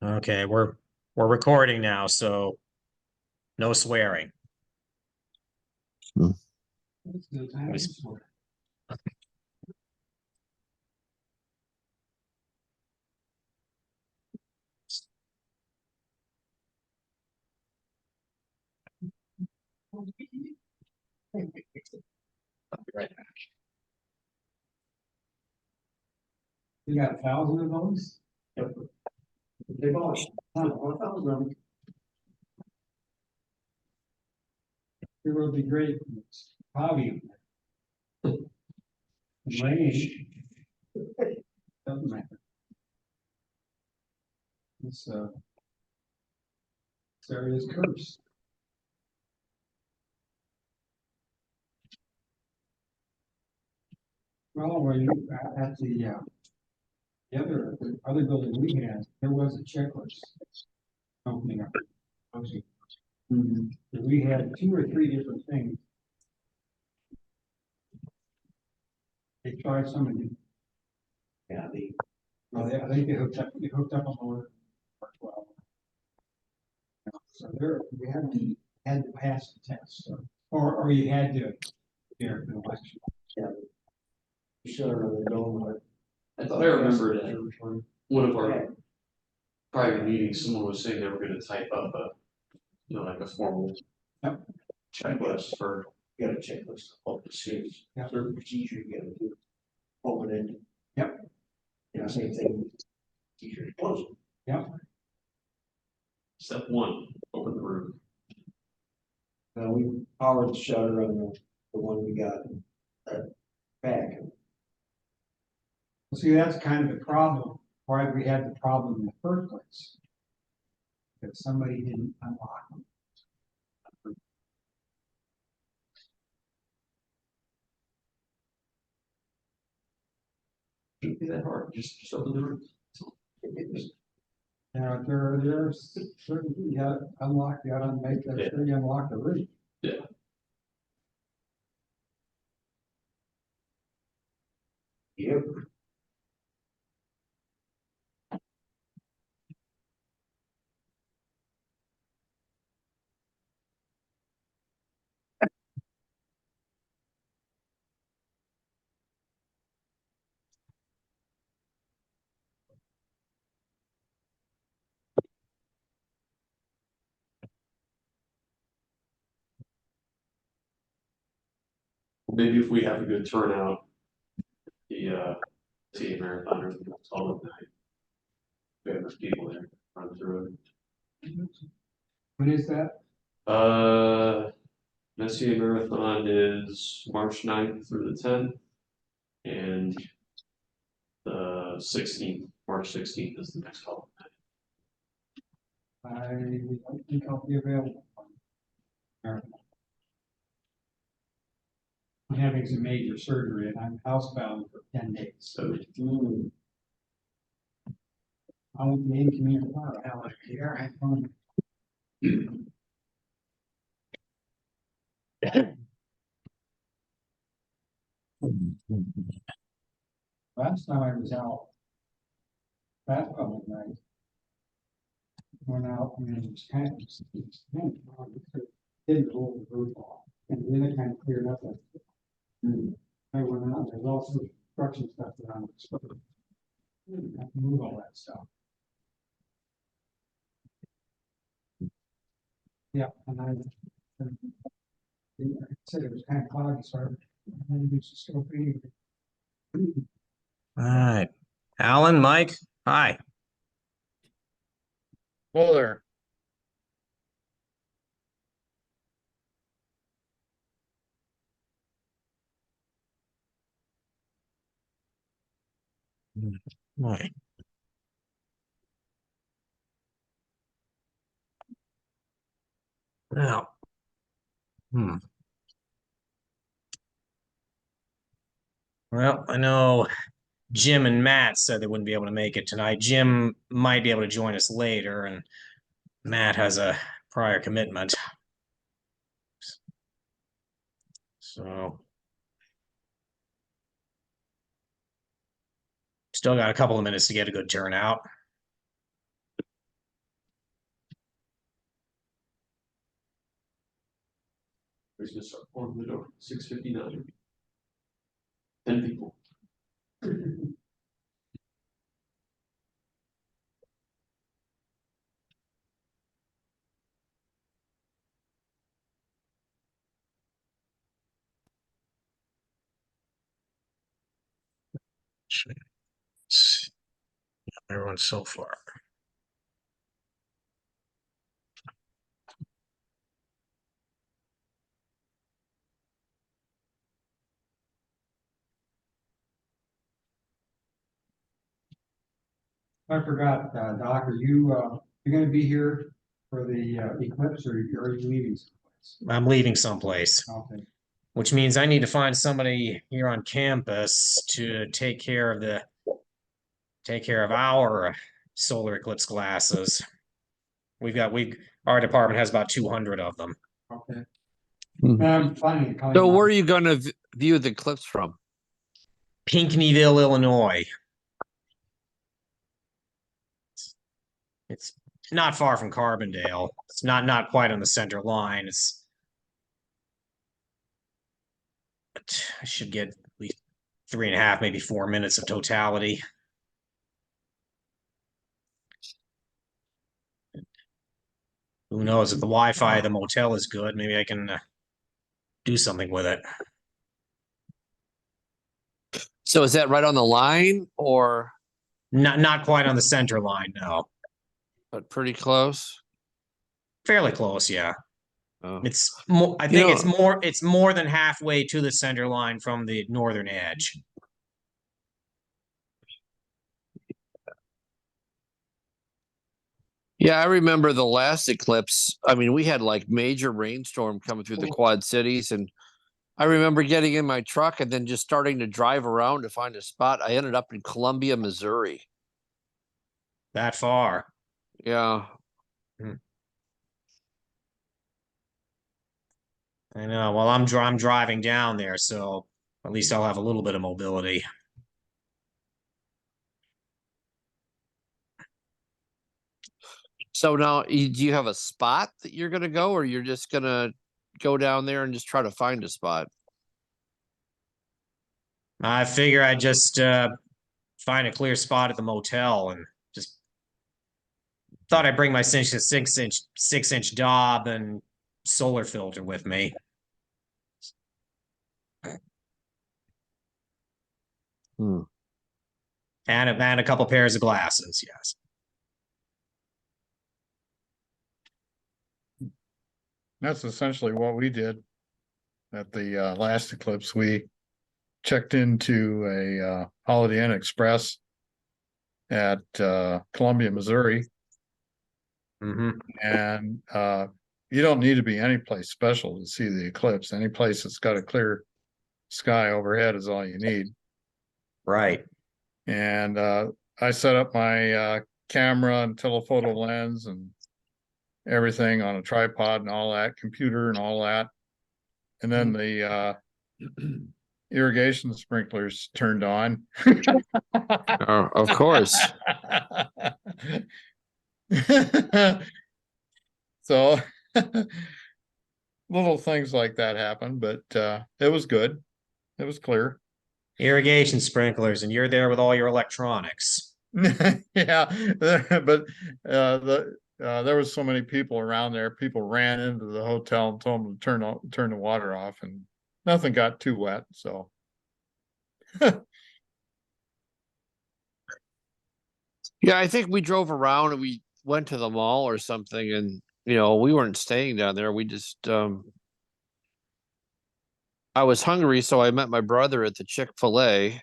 Okay, we're recording now, so no swearing. That's good time. Right. We got 1,000 of those? Yep. They bought 1,000. It would be great. It's cloudy. Rain. Doesn't matter. This area is cursed. Well, when you at the other building we had, there was a checklist opening up. We had 2 or 3 different things. They tried some of them. Yeah, I think they hooked up on more. So there, we had to pass the test, so, or you had to, during the election. sure, they don't. I thought I remembered at one of our private meetings, someone was saying they were gonna type up like a formal Yep. checklist for. You got a checklist of the series, Yep. certain procedure you gotta do. Open it. Yep. Yeah, same thing. Teacher close it. Yep. Step 1, open the room. We powered the shutter on the one we got back. See, that's kind of the problem, why we had the problem in the first place. That somebody didn't unlock them. Shouldn't be that hard, just open the room. Now, there's certain, you gotta unlock, you gotta make that sure you unlock the room. Yeah. Yep. Maybe if we have a good turnout, the Messier Marathon or the all night. We have enough people there, run through When is that? it. Messier Marathon is March 9th through the 10th. And the 16th, March 16th is the next call. I don't think I'll be available. I'm having some major surgery and I'm housebound for 10 days. So I won't be in community tomorrow. How much care I found. Last time I was out, that public night, went out and it was kind of, didn't hold the roof off, and then it kind of cleared up. I went out, there's also construction stuff around the spot. I have to move all that stuff. Yeah, and I said it was kind of cloudy, so I had to do some scoping. All right. Alan, Mike, hi. Hello there. Right. Now, well, I know Jim and Matt said they wouldn't be able to make it tonight. Jim might be able to join us later, and Matt has a prior commitment. So, still got a couple of minutes to get a good turnout. Everybody's gonna start pouring the door, 6:59. 10 people. Everyone's so far. I forgot, Doc, are you, you're gonna be here for the eclipse or are you leaving someplace? I'm leaving someplace, Okay, which means I need to find somebody here on campus to take care of our solar eclipse glasses. Our department has about 200 of them. okay. Hmm. I'm finding it. So where are you going to view the eclipse from? Pinckneyville, Illinois. It's not far from Carbondale. It's not quite on the center line. I should get at least 3.5, maybe 4 minutes of totality. Who knows if the Wi-Fi of the motel is good? Maybe I can do something with it. So is that right on the line or Not quite on the center line, no. but pretty close? Fairly close, yeah. Oh. It's more. I think know- it's more. It's more than halfway to the center line from the northern edge. Yeah, I remember the last eclipse. I mean, we had like major rainstorm coming through the Quad Cities, and I remember getting in my truck and then just starting to drive around to find a spot. I ended up in Columbia, Missouri. That far. Yeah. I know. Well, I'm driving down there, so at least I'll have a little bit of mobility. So now, do you have a spot that you're gonna go, or you're just gonna go down there and just try to find a spot? I figure I just find a clear spot at the motel and just thought I'd bring my 6-inch Dob and solar filter with me. Hmm. And a couple pairs of glasses, yes. That's essentially what we did at the last eclipse. We checked into a Holiday Inn Express at Columbia, Missouri, Mm-hmm. and you don't need to be any place special to see the eclipse. Any place that's got a clear sky overhead is all you need. Right. And I set up my camera and telephoto lens and everything on a tripod and all that, computer and all that. And then the irrigation sprinklers turned on. Oh, of course. So little things like that happen, but it was good. It was clear. Irrigation sprinklers, and you're there with all your electronics. Yeah, but there was so many people around there. People ran into the hotel and told them to turn the water off, and nothing got too wet. So Yeah, I think we drove around and we went to the mall or something, and we weren't staying down there. We just I was hungry, so I met my brother at the Chick-fil-A.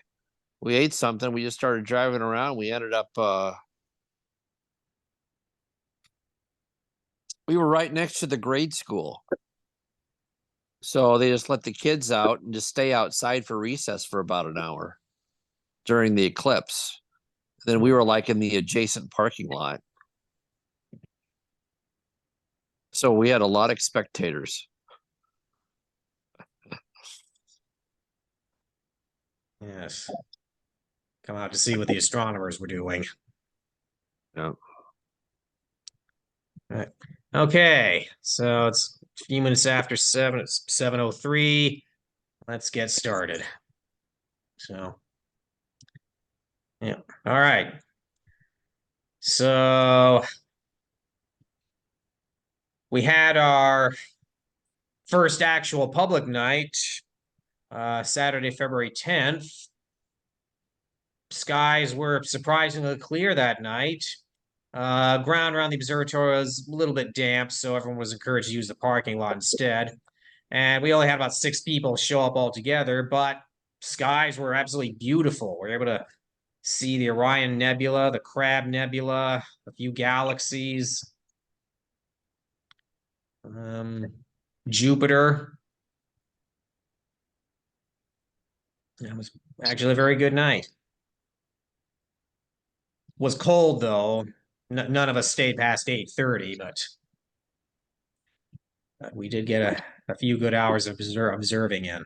We ate something, we just started driving around. We ended up we were right next to the grade school. So they just let the kids out and just stay outside for recess for about an hour during the eclipse. Then we were like in the adjacent parking lot. So we had a lot of spectators. Yes. Come out to see what the astronomers were doing. Yeah. Right. Okay, so it's a few minutes after 7. It's 7:03. Let's get started. So, yeah. All right. So we had our first actual public night, Saturday, February 10th. Skies were surprisingly clear that night. Ground around the observatory was a little bit damp, so everyone was encouraged to use the parking lot instead. And we only had about 6 people show up altogether, but skies were absolutely beautiful. We were able to see the Orion Nebula, the Crab Nebula, a few galaxies, Jupiter. It was actually a very good night. Was cold though. None of us stayed past 8:30, but we did get a few good hours of observing in.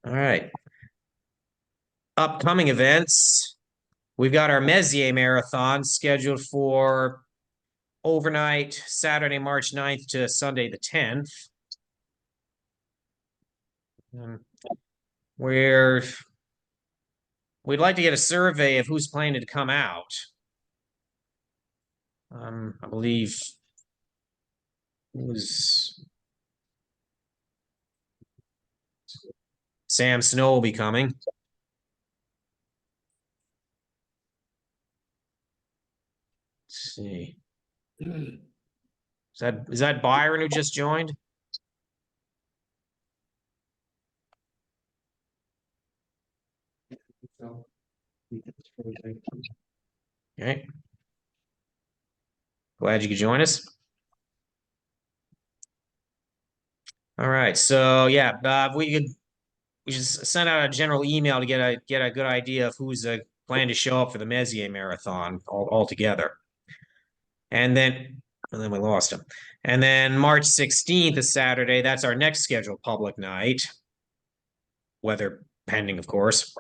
All right. Upcoming events. We've got our Messier Marathon scheduled for overnight, Saturday, March 9th to Sunday the 10th. We'd like to get a survey of who's planning to come out. I believe it was Sam Snow will be coming. Let's see. Is that Byron who just joined? Okay. Glad you could join us. All right. So yeah, we just send out a general email to get a good idea of who's planning to show up for the Messier Marathon all together. And then we lost him. And then March 16th is Saturday. That's our next scheduled public night. Weather pending, of course.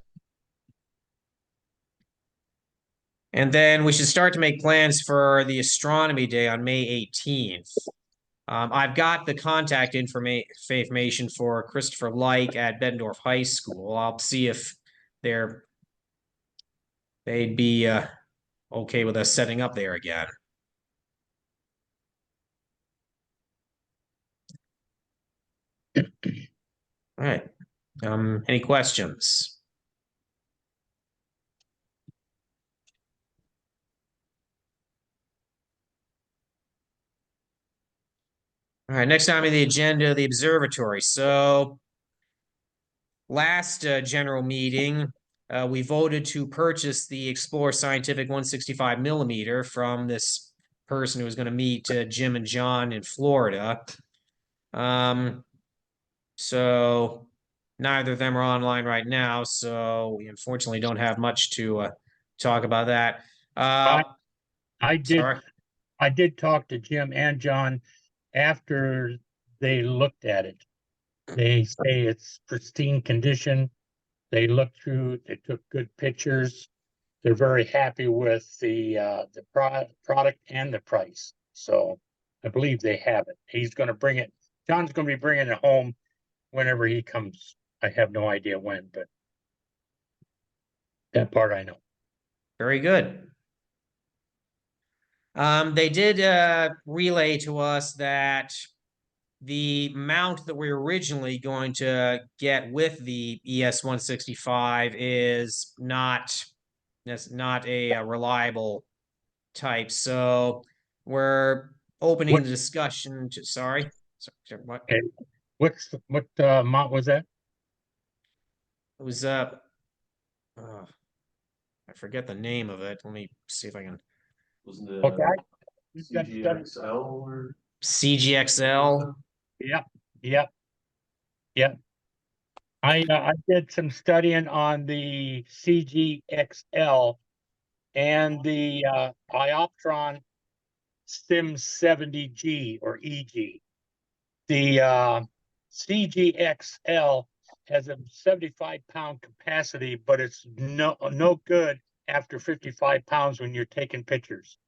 And then we should start to make plans for the Astronomy Day on May 18th. I've got the contact information for Christopher Like at Bettendorf High School. I'll see if they'd be okay with us setting up there again. All right. Any questions? All right, next time on the agenda, the observatory. So last general meeting, we voted to purchase the Explorer Scientific 165 millimeter from this person who was going to meet Jim and John in Florida. So neither of them are online right now, so we unfortunately don't have much to talk about that. I did. Sorry. I did talk to Jim and John after they looked at it. They say it's pristine condition. They looked through, they took good pictures. They're very happy with the product and the price. So I believe they have it. He's going to bring it. John's going to be bringing it home whenever he comes. I have no idea when, but that part I know. Very good. They did relay to us that the mount that we were originally going to get with the ES-165 is not a reliable type. So we're opening the discussion to, sorry, what? Okay. What mount was that? It was I forget the name of it. Let me see if I can. Wasn't it Okay. CGX-L or? CGX-L. Yep. I did some studying on the CGX-L and the iOptron Sim 70G or EG. The CGX-L has a 75-pound capacity, but it's no good after 55 pounds when you're taking pictures.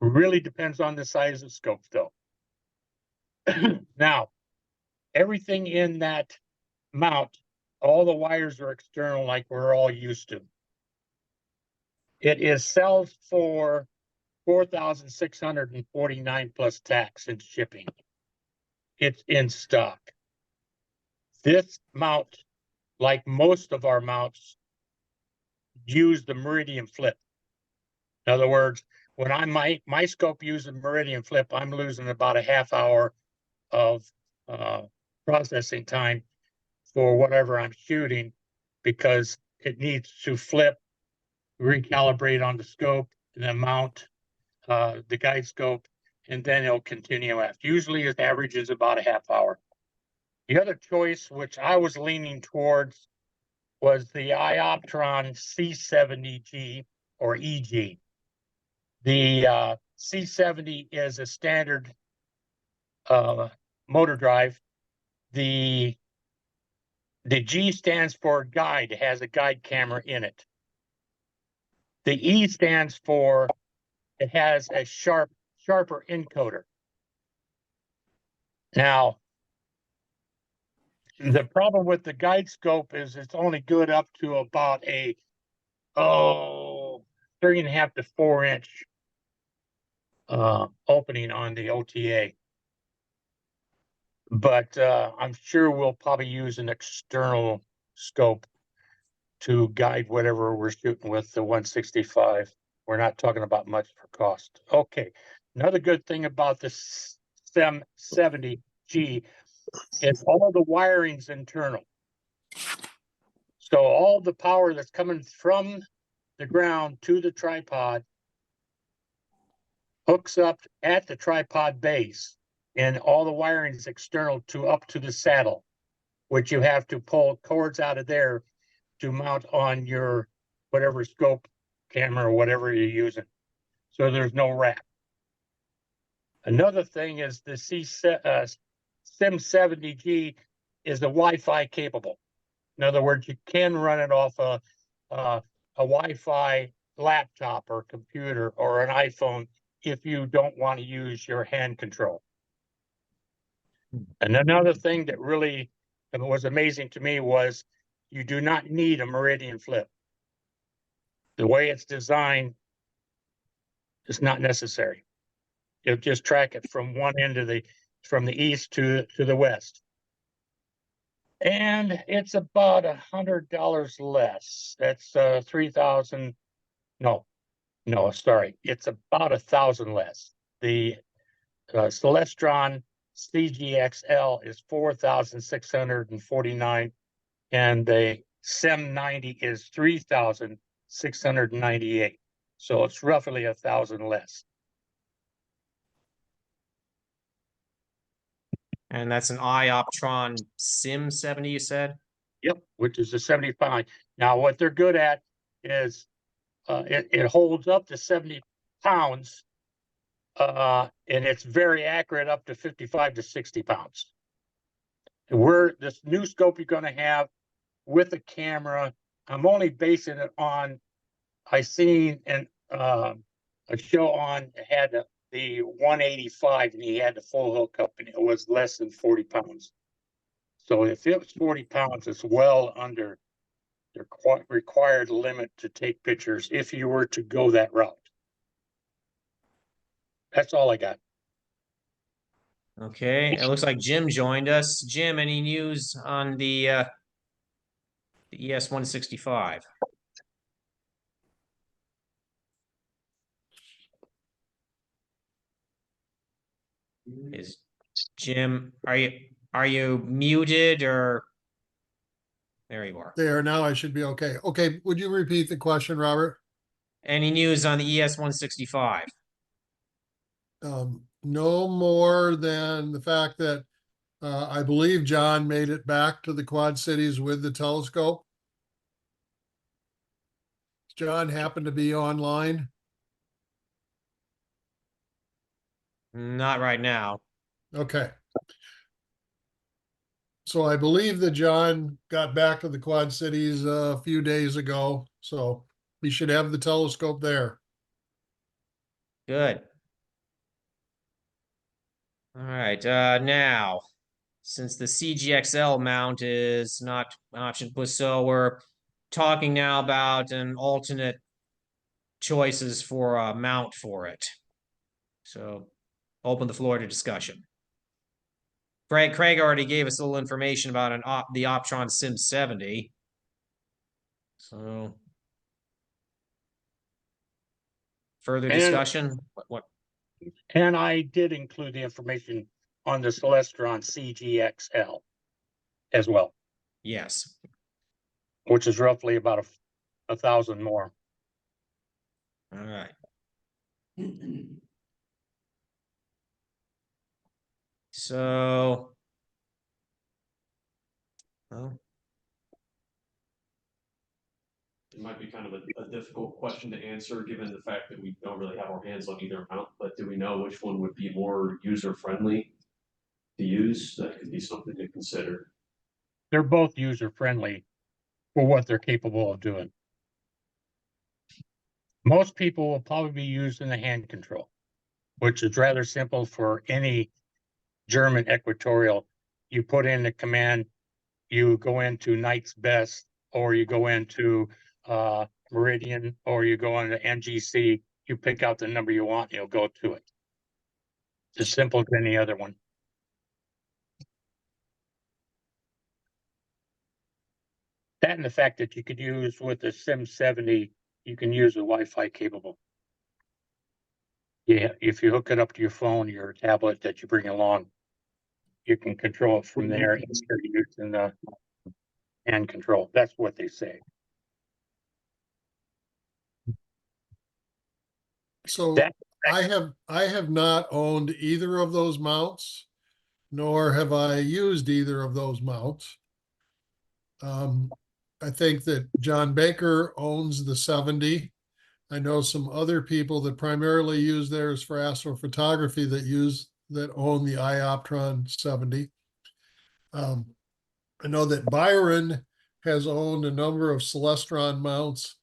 Really depends on the size of scope though. Now, everything in that mount, all the wires are external like we're all used to. It is sells for 4,649 plus tax and shipping. It's in stock. This mount, like most of our mounts, use the meridian flip. In other words, when my scope uses meridian flip, I'm losing about a half hour of processing time for whatever I'm shooting, because it needs to flip, recalibrate on the scope, and then mount the guide scope, and then it'll continue after. Usually it averages about a half hour. The other choice, which I was leaning towards, was the iOptron C70G or EG. The C70 is a standard motor drive. The G stands for guide. It has a guide camera in it. The E stands for it has a sharper encoder. Now, the problem with the guide scope is it's only good up to about a 3.5 to 4 inch opening on the OTA. But I'm sure we'll probably use an external scope to guide whatever we're shooting with the 165. We're not talking about much for cost. Okay, another good thing about this SEM 70G is all the wiring's internal. So all the power that's coming from the ground to the tripod hooks up at the tripod base, and all the wiring is external to up to the saddle, which you have to pull cords out of there to mount on your whatever scope camera or whatever you're using. So there's no wrap. Another thing is the SIM70G is the Wi-Fi capable. In other words, you can run it off a Wi-Fi laptop or computer or an iPhone if you don't want to use your hand control. And another thing that really was amazing to me was you do not need a meridian flip. The way it's designed is not necessary. It'll just track it from one end of from the east to the west. And it's about $100 less. That's 3,000. No, sorry. It's about 1,000 less. The Celestron CGX-L is 4,649, and the SEM90 is 3,698. So it's roughly 1,000 less. And that's an iOptron Sim 70, you said? Yep, which is a 75. Now, what they're good at is it holds up to 70 pounds, and it's very accurate up to 55 to 60 pounds. And this new scope you're going to have with a camera, I'm only basing it on, I seen a show on, had the 185, and he had the full hookup, and it was less than 40 pounds. So if it was 40 pounds, it's well under the required limit to take pictures if you were to go that route. That's all I got. Okay, it looks like Jim joined us. Jim, any news on the ES-165? Is Jim, are you muted, or there you are? There, now I should be okay. Okay, would you repeat the question, Robert? Any news on the ES-165? No more than the fact that I believe John made it back to the Quad Cities with the telescope. John happened to be online. Not right now. Okay. So I believe that John got back to the Quad Cities a few days ago. So we should have the telescope there. Good. All right, now, since the CGX-L mount is not an option, so we're talking now about an alternate choices for a mount for it. So open the floor to discussion. Craig already gave us a little information about the Optron Sim 70. So further discussion? What? And I did include the information on the Celestron CGX-L as well, Yes. which is roughly about 1,000 more. All right. So, well, It might be kind of a difficult question to answer, given the fact that we don't really have our hands on either mount, but do we know which one would be more user-friendly to use? That could be something to consider. They're both user-friendly for what they're capable of doing. Most people will probably be using the hand control, which is rather simple for any German equatorial. You put in the command, you go into Knight's Best, or you go into Meridian, or you go into NGC, you pick out the number you want, you'll go to it. It's as simple as any other one. That and the fact that you could use with the Sim 70, you can use the Wi-Fi capable. Yeah, if you hook it up to your phone, your tablet that you bring along, you can control it from there instead of using the hand control. That's what they say. So That- I have not owned either of those mounts, nor have I used either of those mounts. I think that John Baker owns the 70. I know some other people that primarily use theirs for astrophotography that own the iOptron 70. I know that Byron has owned a number of Celestron mounts,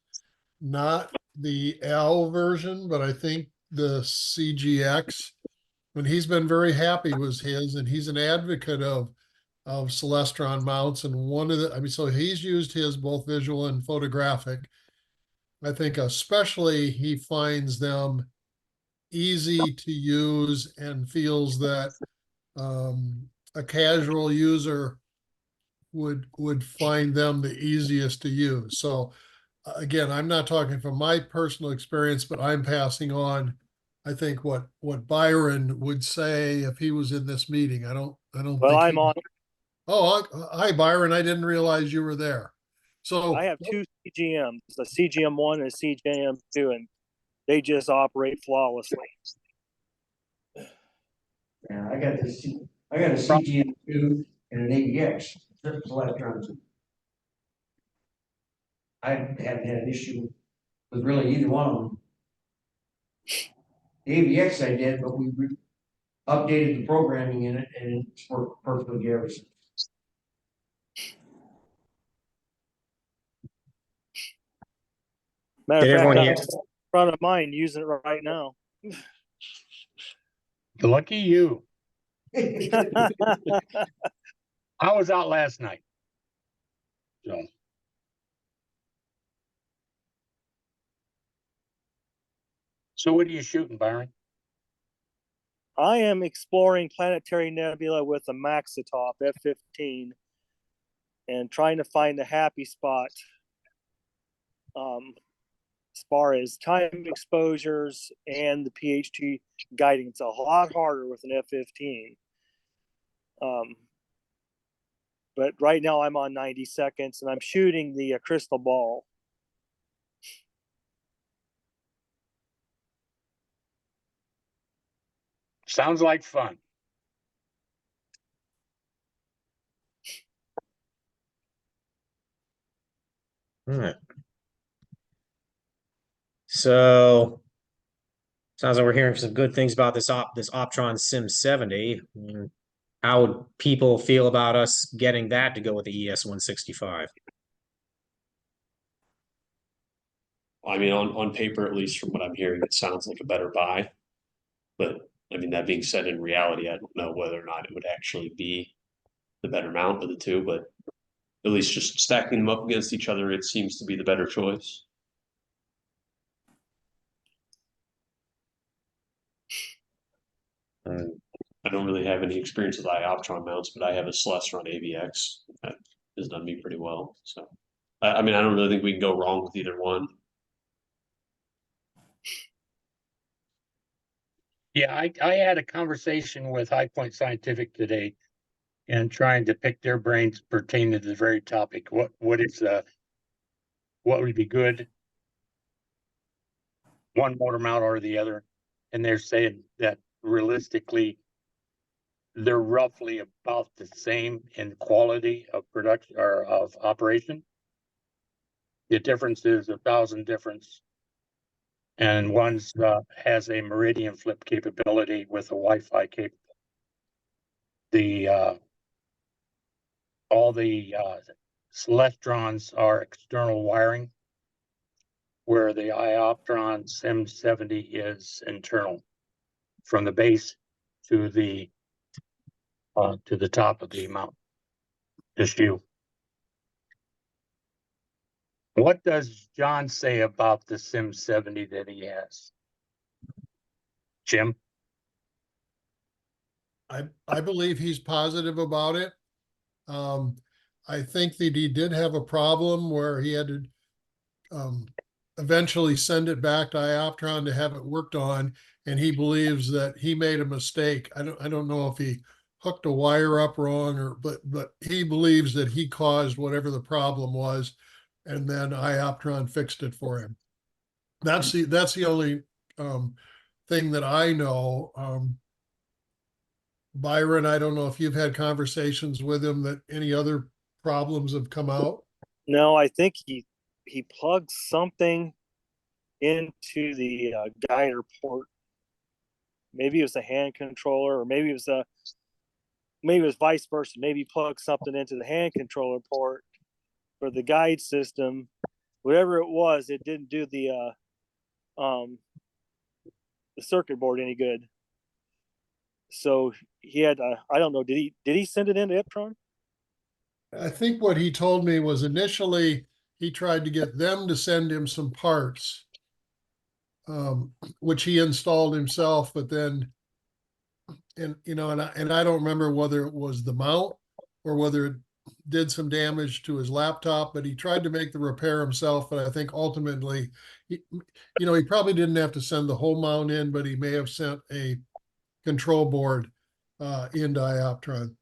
not the L version, but I think the CGX. And he's been very happy with his, and he's an advocate of Celestron mounts. And so he's used his both visual and photographic. I think especially he finds them easy to use and feels that a casual user would find them the easiest to use. So again, I'm not talking from my personal experience, but I'm passing on, I think, what Byron would say if he was in this meeting. I don't Well, think I'm on. Oh, hi, Byron. I didn't realize you were there. So I have two CGMs, a CGM1 and a CGM2, and they just operate flawlessly. Yeah, I got a CGM2 and an ABX, electrons. I haven't had an issue with really either one of them. The ABX I did, but we updated the programming in it and it's worked perfectly ever since. Matter Did of fact, everyone I'm hear? in front of mine using it right now. Lucky you. I was out last night. So what are you shooting, Byron? I am exploring planetary nebula with a Maxitop F-15 and trying to find a happy spot. As far as time exposures and the PHT guiding, it's a lot harder with an F-15. But right now I'm on 90 seconds and I'm shooting the crystal ball. Sounds like fun. All right. So sounds like we're hearing some good things about this Optron Sim 70. How would people feel about us getting that to go with the ES-165? I mean, on paper, at least from what I'm hearing, it sounds like a better buy. But I mean, that being said, in reality, I don't know whether or not it would actually be the better mount of the two, but at least just stacking them up against each other, it seems to be the better choice. I don't really have any experience with iOptron mounts, but I have a Celestron AVX that has done me pretty well. So, I mean, I don't really think we can go wrong with either one. Yeah, I had a conversation with High Point Scientific today and trying to pick their brains pertaining to the very topic. What would be good? One motor mount or the other. And they're saying that realistically, they're roughly about the same in quality of production or of operation. The difference is 1,000 difference. And one's has a meridian flip capability with a Wi-Fi capable. All the Celestrons are external wiring, where the iOptron SIM70 is internal, from the base to the top of the mount. Issue. What does John say about the SIM70 that he has? Jim? I believe he's positive about it. I think that he did have a problem where he had to eventually send it back to iOptron to have it worked on, and he believes that he made a mistake. I don't know if he hooked a wire up wrong but he believes that he caused whatever the problem was, and then iOptron fixed it for him. That's the only thing that I know. Byron, I don't know if you've had conversations with him that any other problems have come out. No, I think he plugged something into the guider port. Maybe it was a hand controller, or maybe it was vice versa. Maybe he plugged something into the hand controller port for the guide system. Whatever it was, it didn't do the circuit board any good. So he had I don't know, did he send it into Iptron? I think what he told me was initially he tried to get them to send him some parts, which he installed himself, but then, and I don't remember whether it was the mount or whether it did some damage to his laptop, but he tried to make the repair himself. And I think ultimately, he probably didn't have to send the whole mount in, but he may have sent a control board into iOptron.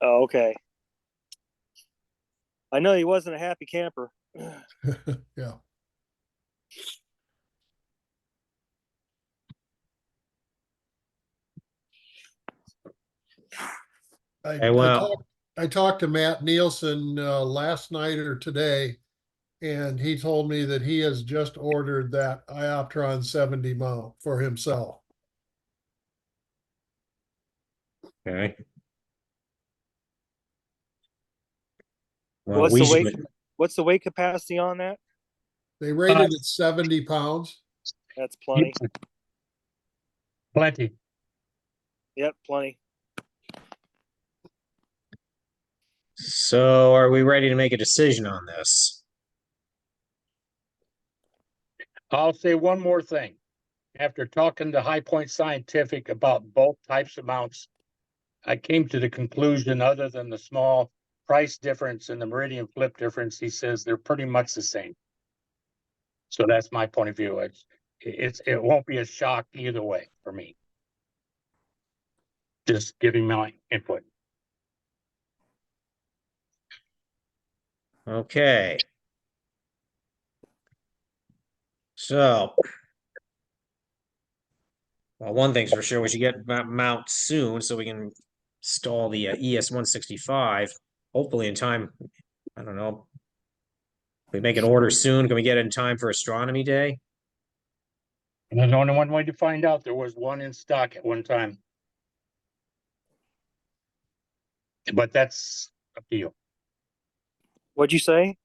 Oh, okay. I know he wasn't a happy camper. Yeah. I talked to Matt Nielsen last night or today, and he told me that he has just ordered that iOptron 70 mount for himself. Okay. Well, What's the weight capacity on that? They rated it 70 pounds. That's plenty. Plenty. Yep, plenty. So are we ready to make a decision on this? I'll say one more thing. After talking to High Point Scientific about both types of mounts, I came to the conclusion, other than the small price difference and the meridian flip difference, he says they're pretty much the same. So that's my point of view. It won't be a shock either way for me. Just giving my input. Okay. So, well, one thing's for sure, we should get mount soon so we can install the ES-165, hopefully in time. I don't know. If we make an order soon, can we get it in time for Astronomy Day? And there's only one way to find out. There was one in stock at one time. But that's up to you. What'd you say?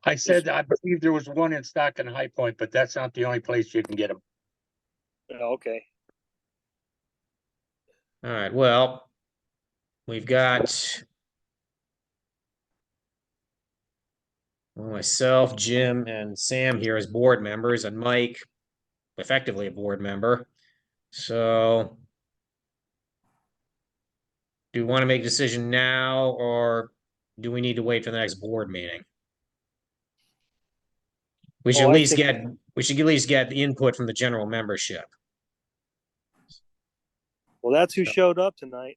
I said I believe there was one in stock in High Point, but that's not the only place you can get them. Okay. All right, well, we've got myself, Jim, and Sam here as board members, and Mike, effectively a board member. So do we want to make a decision now, or do we need to wait for the next board meeting? We should Oh, at I least think- get, we should at least get the input from the general membership. Well, that's who showed up tonight.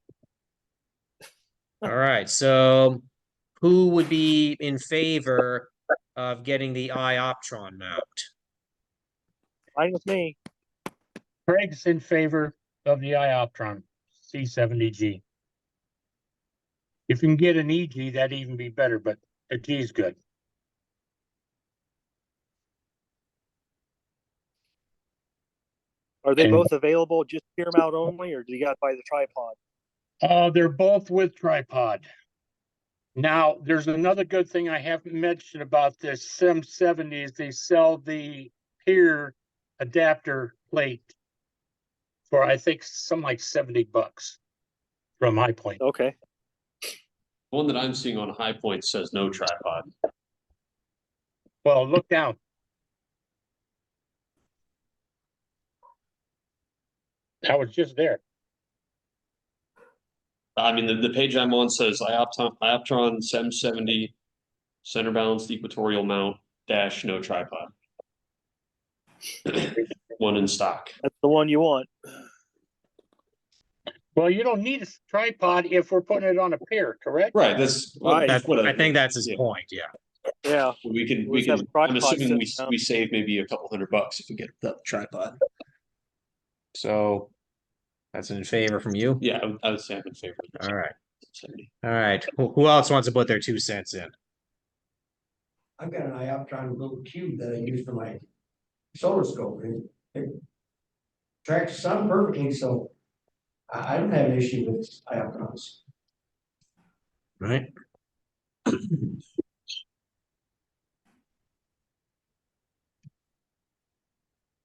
All right, so who would be in favor of getting the iOptron mount? Fine with me. Craig's in favor of the iOptron C70G. If you can get an EG, that'd even be better, but a G is good. Are they And- both available just peer mount only, or do you got to buy the tripod? They're both with tripod. Now, there's another good thing I haven't mentioned about this Sim 70 is they sell the peer adapter plate for I think something like $70 from my point. Okay. One that I'm seeing on High Point says no tripod. Well, look down. I was just there. I mean, the page I'm on says iOptron 770 center balanced equatorial mount dash no tripod. One in stock. That's the one you want. Well, you don't need a tripod if we're putting it on a pier, correct? Right. That's Right. That's, whatever. I think that's his Yeah. point, yeah. Yeah. We can. Let's have a I'm tripod assuming we sitting down. we save maybe a couple $100 if we get the tripod. So that's in favor from you? Yeah, I would say I'm in favor of All right, 70. all right. Who else wants to put their 2 cents in? I've got an iOptron little cube that I use for my solar scope, and it tracks the sun perfectly, so I don't have an issue with iOptrons. Right?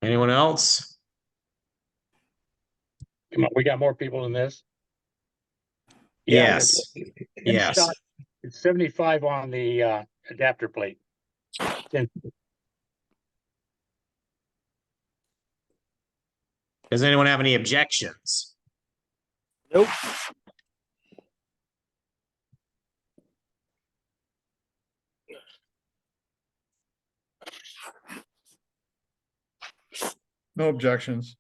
Anyone else? Come on, we got more people than this. Yes, it's yes. shot- It's 75 on the adapter plate. Then Does anyone have any objections? Nope. No objections.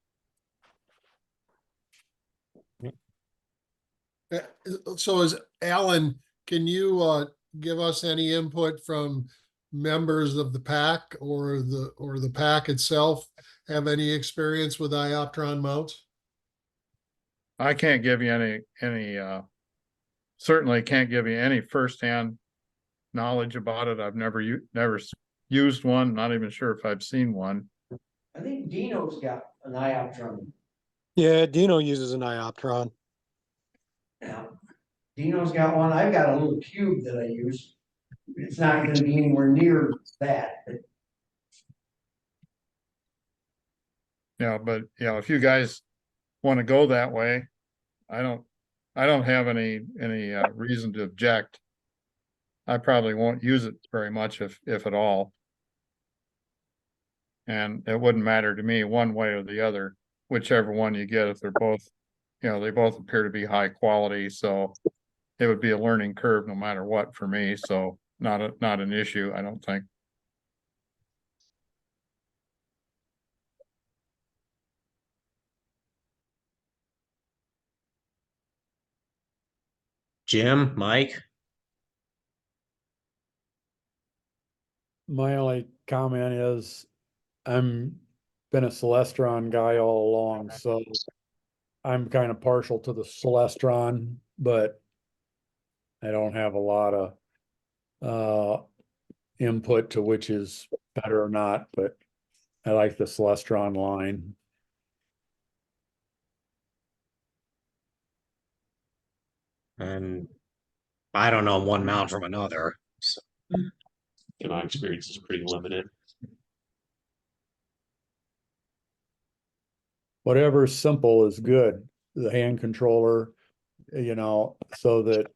So is Alan, can you give us any input from members of the pack or the pack itself? Have any experience with iOptron mounts? I can't give you any certainly can't give you any firsthand knowledge about it. I've never used one, not even sure if I've seen one. I think Dino's got an iOptron Yeah, Dino uses an iOptron. now. Dino's got one, I've got a little cube that I use. It's not gonna be anywhere near that, but Yeah, but if you guys want to go that way, I don't have any reason to object. I probably won't use it very much if at all. And it wouldn't matter to me one way or the other, whichever one you get, if they're both, they both appear to be high quality, so it would be a learning curve no matter what for me, so not an issue, I don't think. Jim, Mike? My only comment is I'm been a Celestron guy all along, so I'm kind of partial to the Celestron, but I don't have a lot of input to which is better or not, but I like the Celestron line. And I don't know one mount from another. So. In my experience, is pretty limited. whatever's simple is good. The hand controller, so that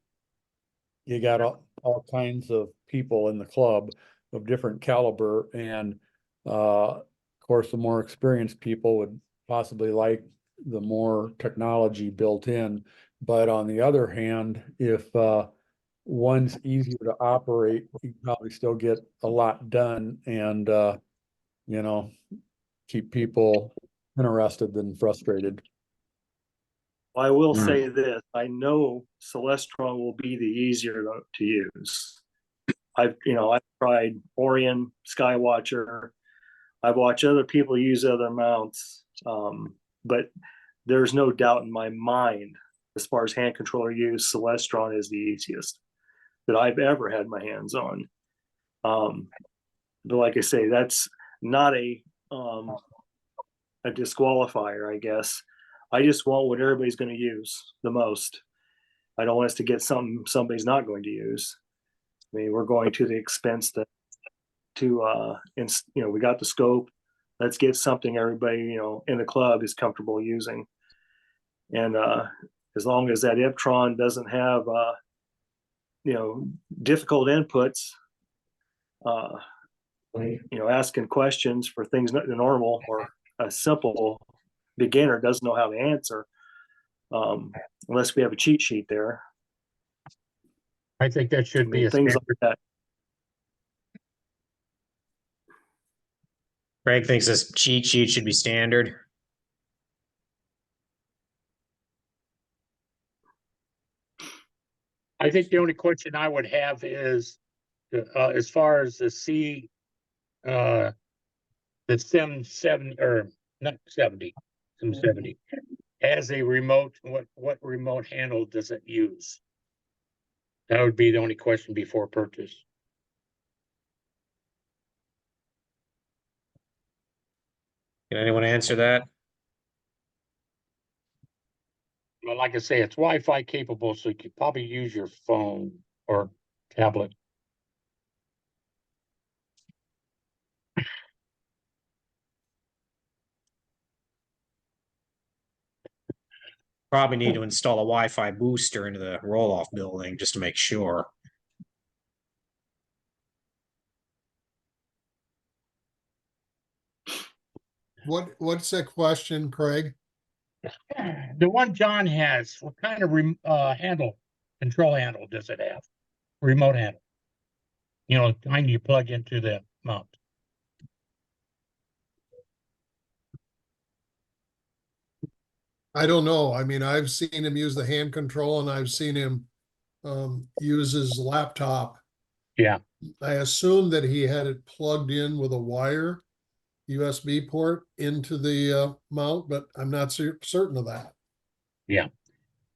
you got all kinds of people in the club of different caliber, and of course, the more experienced people would possibly like the more technology built in. But on the other hand, if one's easier to operate, you can probably still get a lot done and keep people interested than frustrated. I will Mm. say this, I know Celestron will be the easier to use. I've tried Orion, Skywatcher. I've watched other people use other mounts, but there's no doubt in my mind, as far as hand controller use, Celestron is the easiest that I've ever had my hands on. But like I say, that's not a disqualifier, I guess. I just want what everybody's going to use the most. I don't want us to get something somebody's not going to use. I mean, we're going to the expense we got the scope. Let's get something everybody, in the club is comfortable using. And as long as that iOptron doesn't have, difficult inputs, asking questions for things not normal, or a simple beginner doesn't know how to answer, unless we have a cheat sheet there. I think that should be a Things standard. like that. Craig thinks this cheat sheet should be standard. I think the only question I would have is, as far as the Sim 70, or not 70, Sim 70, as a remote, what remote handle does it use? That would be the only question before purchase. Can anyone answer that? Well, like I say, it's Wi-Fi capable, so you could probably use your phone or tablet. Probably need to install a Wi-Fi booster into the roll-off building just to make sure. What's that question, Craig? The one John has, what kind of control handle does it have? Remote handle. Kind you plug into the mount. I don't know. I mean, I've seen him use the hand control and I've seen him use his laptop. Yeah. I assume that he had it plugged in with a wire USB port into the mount, but I'm not certain of that. Yeah.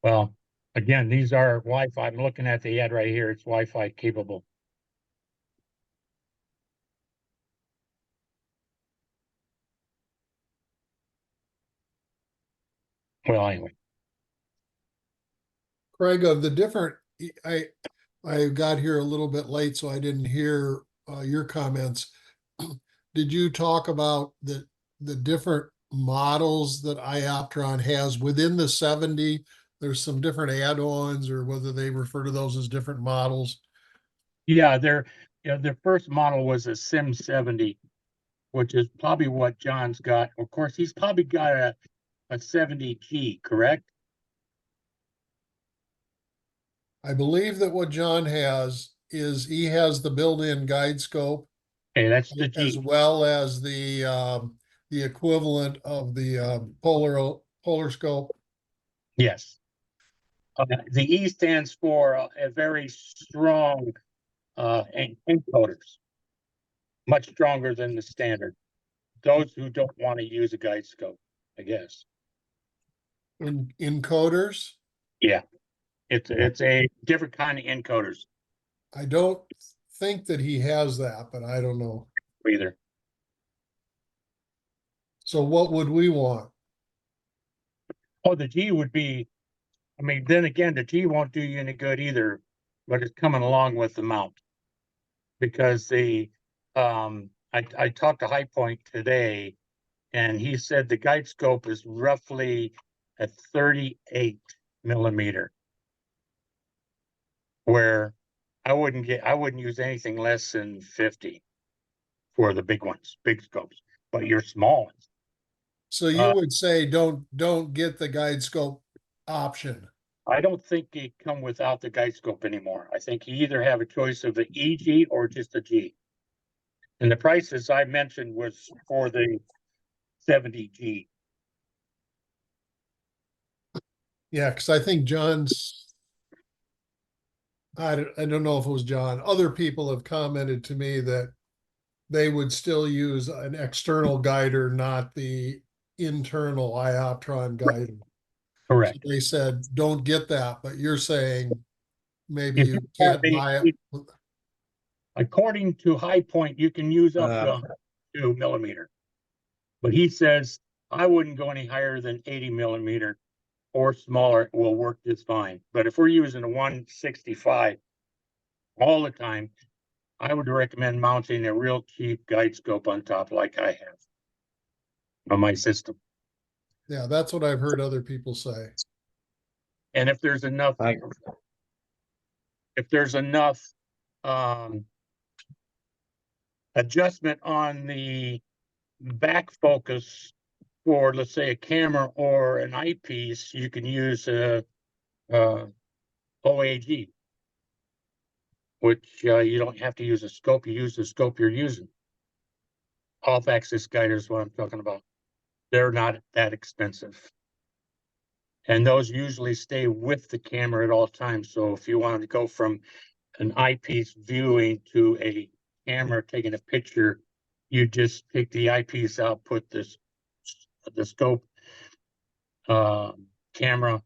Well, again, these are Wi-Fi. I'm looking at the ad right here. It's Wi-Fi capable. Well, anyway. Craig, of the different, I got here a little bit late, so I didn't hear your comments. Did you talk about the different models that iOptron has within the 70? There's some different add-ons, or whether they refer to those as different models. Yeah, their first model was a Sim 70, which is probably what John's got. Of course, he's probably got a 70G, correct? I believe that what John has is he has the built-in guide scope, Okay, that's the as G. well as the equivalent of the polar scope. Yes. The E stands for a very strong encoders, much stronger than the standard. Those who don't want to use a guide scope, I guess. Encoders. Yeah, it's a different kind of encoders I don't think that he has that, but I don't know. either. So what would we want? Oh, the G would be, I mean, then again, the G won't do you any good either, but it's coming along with the mount. Because I talked to High Point today, and he said the guide scope is roughly a 38 millimeter. Where I wouldn't use anything less than 50 for the big ones, big scopes, but your small ones. So you would say don't get the guide scope option. I don't think you come without the guide scope anymore. I think you either have a choice of the EG or just a G. And the prices I mentioned was for the 70G. Yeah, because I think I don't know if it was John. Other people have commented to me that they would still use an external guider, not the internal iOptron guider. Correct. So they said, don't get that, but you're saying maybe If you you can't have buy a- it. According to High Point, you can use up to 2 millimeter. But he says, I wouldn't go any higher than 80 millimeter or smaller will work just fine. But if we're using a 165 all the time, I would recommend mounting a real cheap guide scope on top like I have on my system. Yeah, that's what I've heard other people say. And if there's enough, adjustment on the back focus for, let's say, a camera or an eyepiece, you can use a OAG, which you don't have to use a scope. You use the scope you're using. Off-axis guider is what I'm talking about. They're not that expensive. And those usually stay with the camera at all times. So if you wanted to go from an eyepiece viewing to a camera taking a picture, you just take the eyepiece out, put the scope camera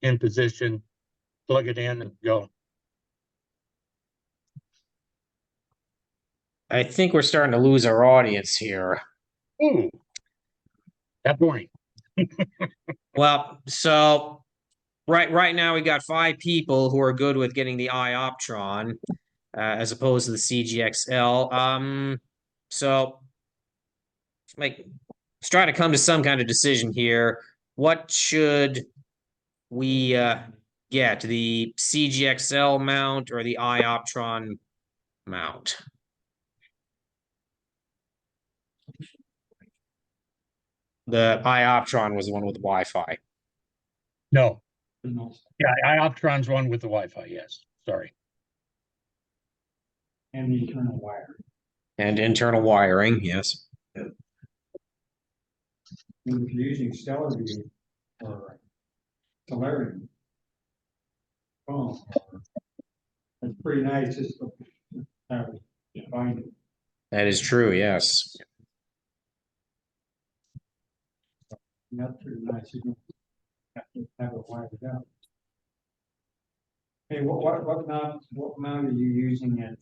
in position, plug it in and go. I think we're starting to lose our audience here. Ooh, that boring. Well, so right now we got 5 people who are good with getting the iOptron as opposed to the CGX-L. So like let's try to come to some kind of decision here. What should we get? The CGX-L mount or the iOptron mount? The iOptron was the one with the Wi-Fi. No. Yeah, iOptron's one with the Wi-Fi, yes. Sorry. And the internal wire. And internal wiring, yes. If you're using stellar view or Solarium. Oh, that's pretty nice, just to find it. That is true, yes. That's pretty nice, you don't have to have it wired out. Hey, what mount are you using at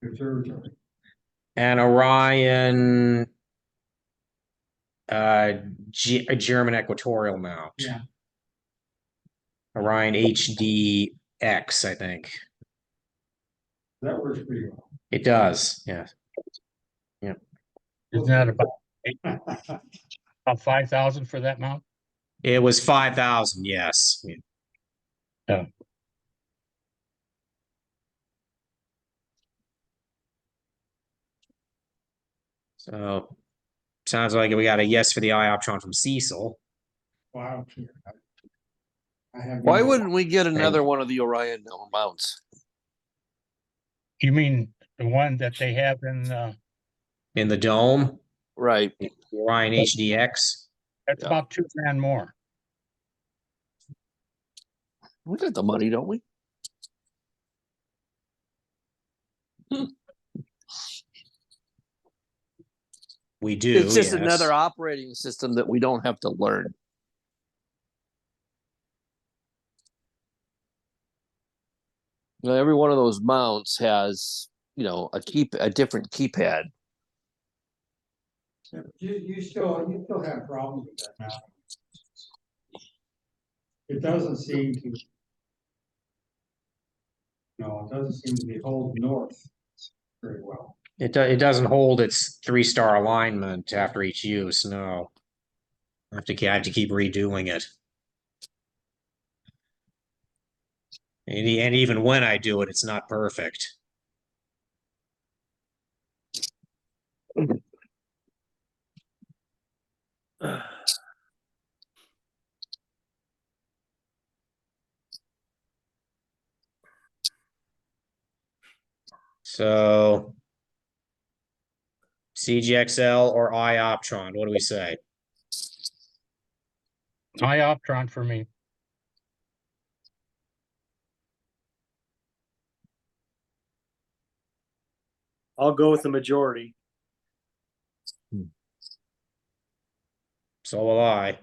observatory? And Orion a German equatorial mount. Yeah. Orion HDX, I think. That works pretty well. It does, yeah. Yeah. Isn't that about 5,000 for that mount? It was 5,000, yes. Yeah. So sounds like we got a yes for the iOptron from Cecil. Wow. I have. Why wouldn't we get another one of the Orion mounts? You mean the one that they have In the dome, Right. Orion HDX. that's Yeah. about $2,000 more. We got the money, don't we? We do. It's just yes. another operating system that we don't have to learn. You know, every one of those mounts has, you know, a different keypad. You still have problems with that mount. It doesn't seem to. No, it doesn't seem to be holding north very well. It doesn't hold its 3-star alignment after each use. No, I have to keep redoing it. And even when I do it, it's not perfect. So CGX-L or iOptron, what do we say? iOptron for me. I'll go with the majority. So will I.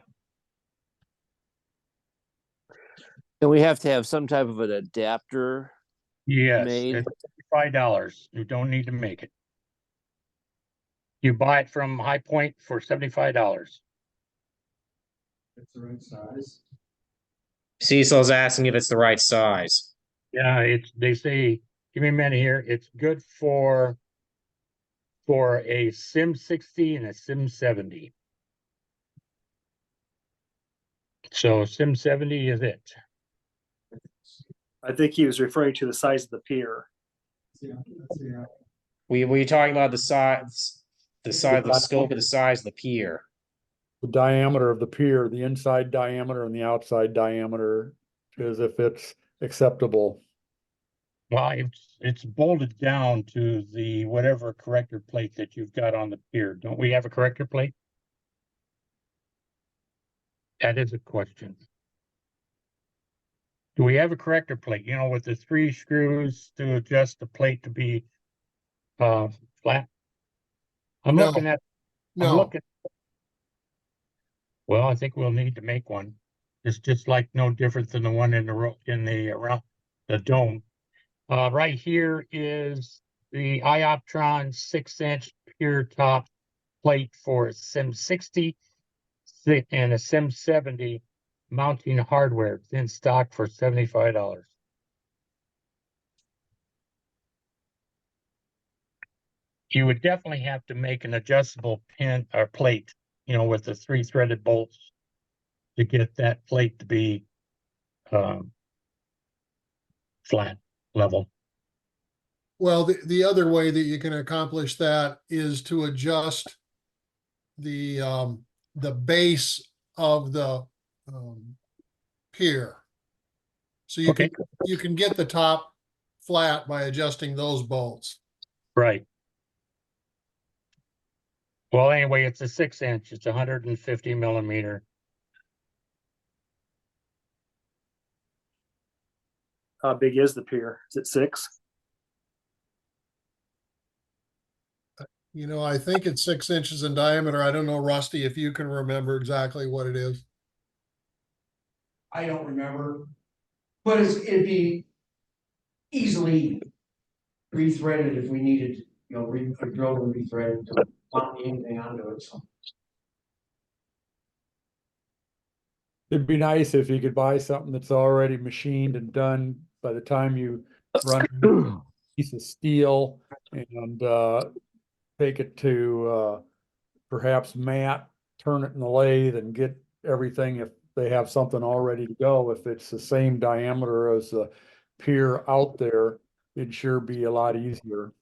And we have to have some type of an adapter Yes, made. it's $5. You don't need to make it. You buy it from High Point for $75. It's the right size. Cecil's asking if it's the right size. Yeah, they say, give me a minute here. It's good for a Sim 60 and a Sim 70. So Sim 70 is it. I think he was referring to the size of the pier. We talking about the size of the scope of the size of the pier. The diameter of the pier, the inside diameter and the outside diameter, is if it's acceptable. Well, it's bolted down to the whatever corrector plate that you've got on the pier. Don't we have a corrector plate? That is a question. Do we have a corrector plate, you know, with the 3 screws to adjust the plate to be flat? I'm No. looking at, I'm No, looking. Well, I think we'll need to make one. It's just like no different than the one in around the dome. Right here is the iOptron 6-inch pure top plate for a Sim 60 and a Sim 70 mounting hardware. It's in stock for $75. You would definitely have to make an adjustable pin or plate, you know, with the 3-threaded bolts to get that plate to be flat, level. well, the other way that you can accomplish that is to adjust the base of the pier. So Okay. you can get the top flat by adjusting those bolts. Right. Well, anyway, it's a 6-inch. It's 150 millimeter. How big is the pier? Is it 6? You know, I think it's 6 inches in diameter. I don't know, Rusty, if you can remember exactly what it is. I don't remember. But it'd be easily rethreaded if we needed, you know, drilled and rethreaded to mount anything onto it, so. It'd be nice if you could buy something that's already machined and done by the time you run a piece of steel and take it to perhaps mat, turn it in the lathe and get everything if they have something all ready to go. If it's the same diameter as the pier out there, it'd sure be a lot easier.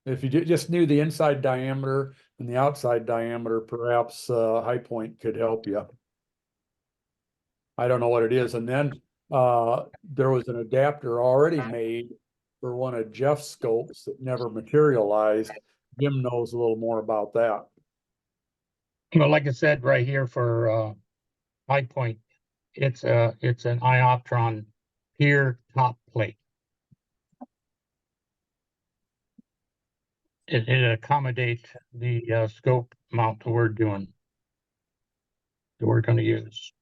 If you just knew the inside diameter and the outside diameter, perhaps High Point could help you. I don't know what it is. And then there was an adapter already made for one of Jeff's scopes that never materialized. Jim knows a little more about that. Well, like I said, right here for High Point, it's an iOptron pier top plate. It accommodates the scope mount that we're doing, that we're going to use.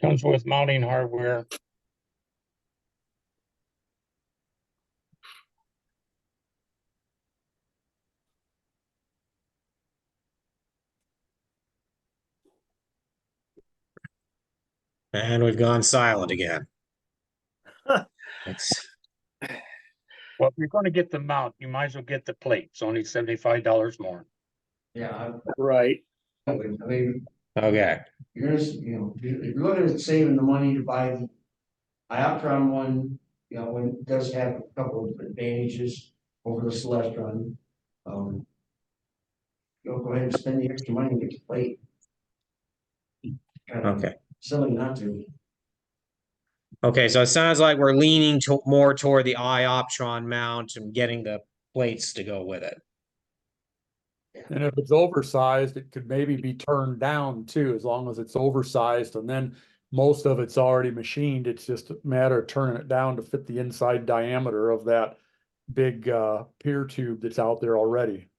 Comes with mounting hardware. And we've gone silent again. It's Well, if you're gonna get the mount, you might as well get the plate. It's only $75 more. Yeah, Right. I mean, Okay, you're gonna, you know, if you're looking at saving the money to buy the iOptron one, you know, it does have a couple of advantages over the Celestron. You'll go ahead and spend the extra money and get the plate. Kind of okay. silly not to. Okay, so it sounds like we're leaning to more toward the iOptron mount and getting the plates to go with it. And if it's oversized, it could maybe be turned down too, as long as it's oversized, and then most of it's already machined. It's just a matter of turning it down to fit the inside diameter of that big pier tube that's out there already.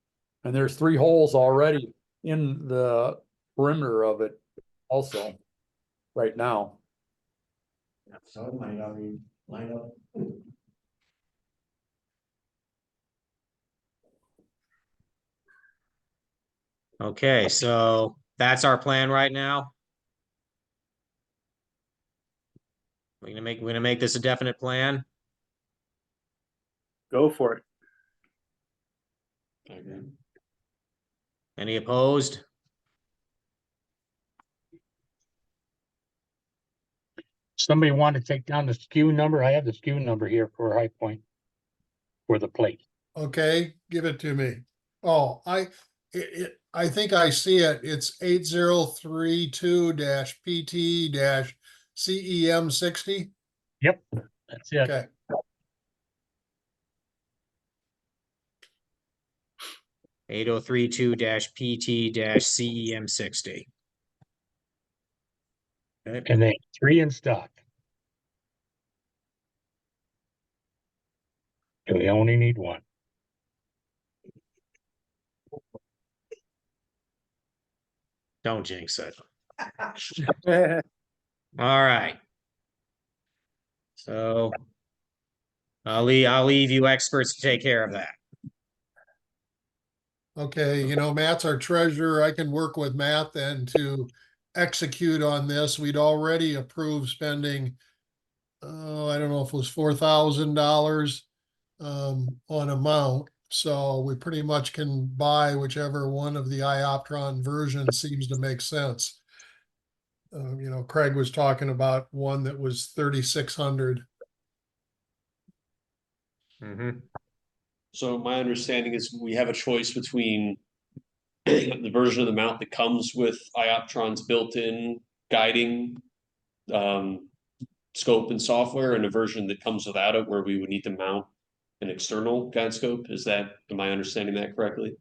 And there's 3 holes already in the perimeter of it also, right now. So it might already line up. Okay, so that's our plan right now. We're gonna make this a definite plan. Go for it. Okay. Any opposed? Somebody want to take down the SKU number? I have the SKU number here for High Point for the plate. Okay, give it to me. Oh, I think I see it. It's 8032-PT-CEM60. Yep, that's it. Okay, 8032-PT-CEM60. Okay. And they have 3 in stock. And we only need 1. Don't jinx it. All right. So I'll leave you experts to take care of that. okay, you know, Matt's our treasurer. I can work with Matt then to execute on this. We'd already approved spending, I don't know if it was $4,000 on a mount. So we pretty much can buy whichever one of the iOptron versions seems to make sense. You know, Craig was talking about one that was 3,600. Mhm. So my understanding is we have a choice between the version of the mount that comes with iOptron's built-in guiding scope and software, and a version that comes without it, where we would need to mount an external guide scope. Am I understanding that correctly?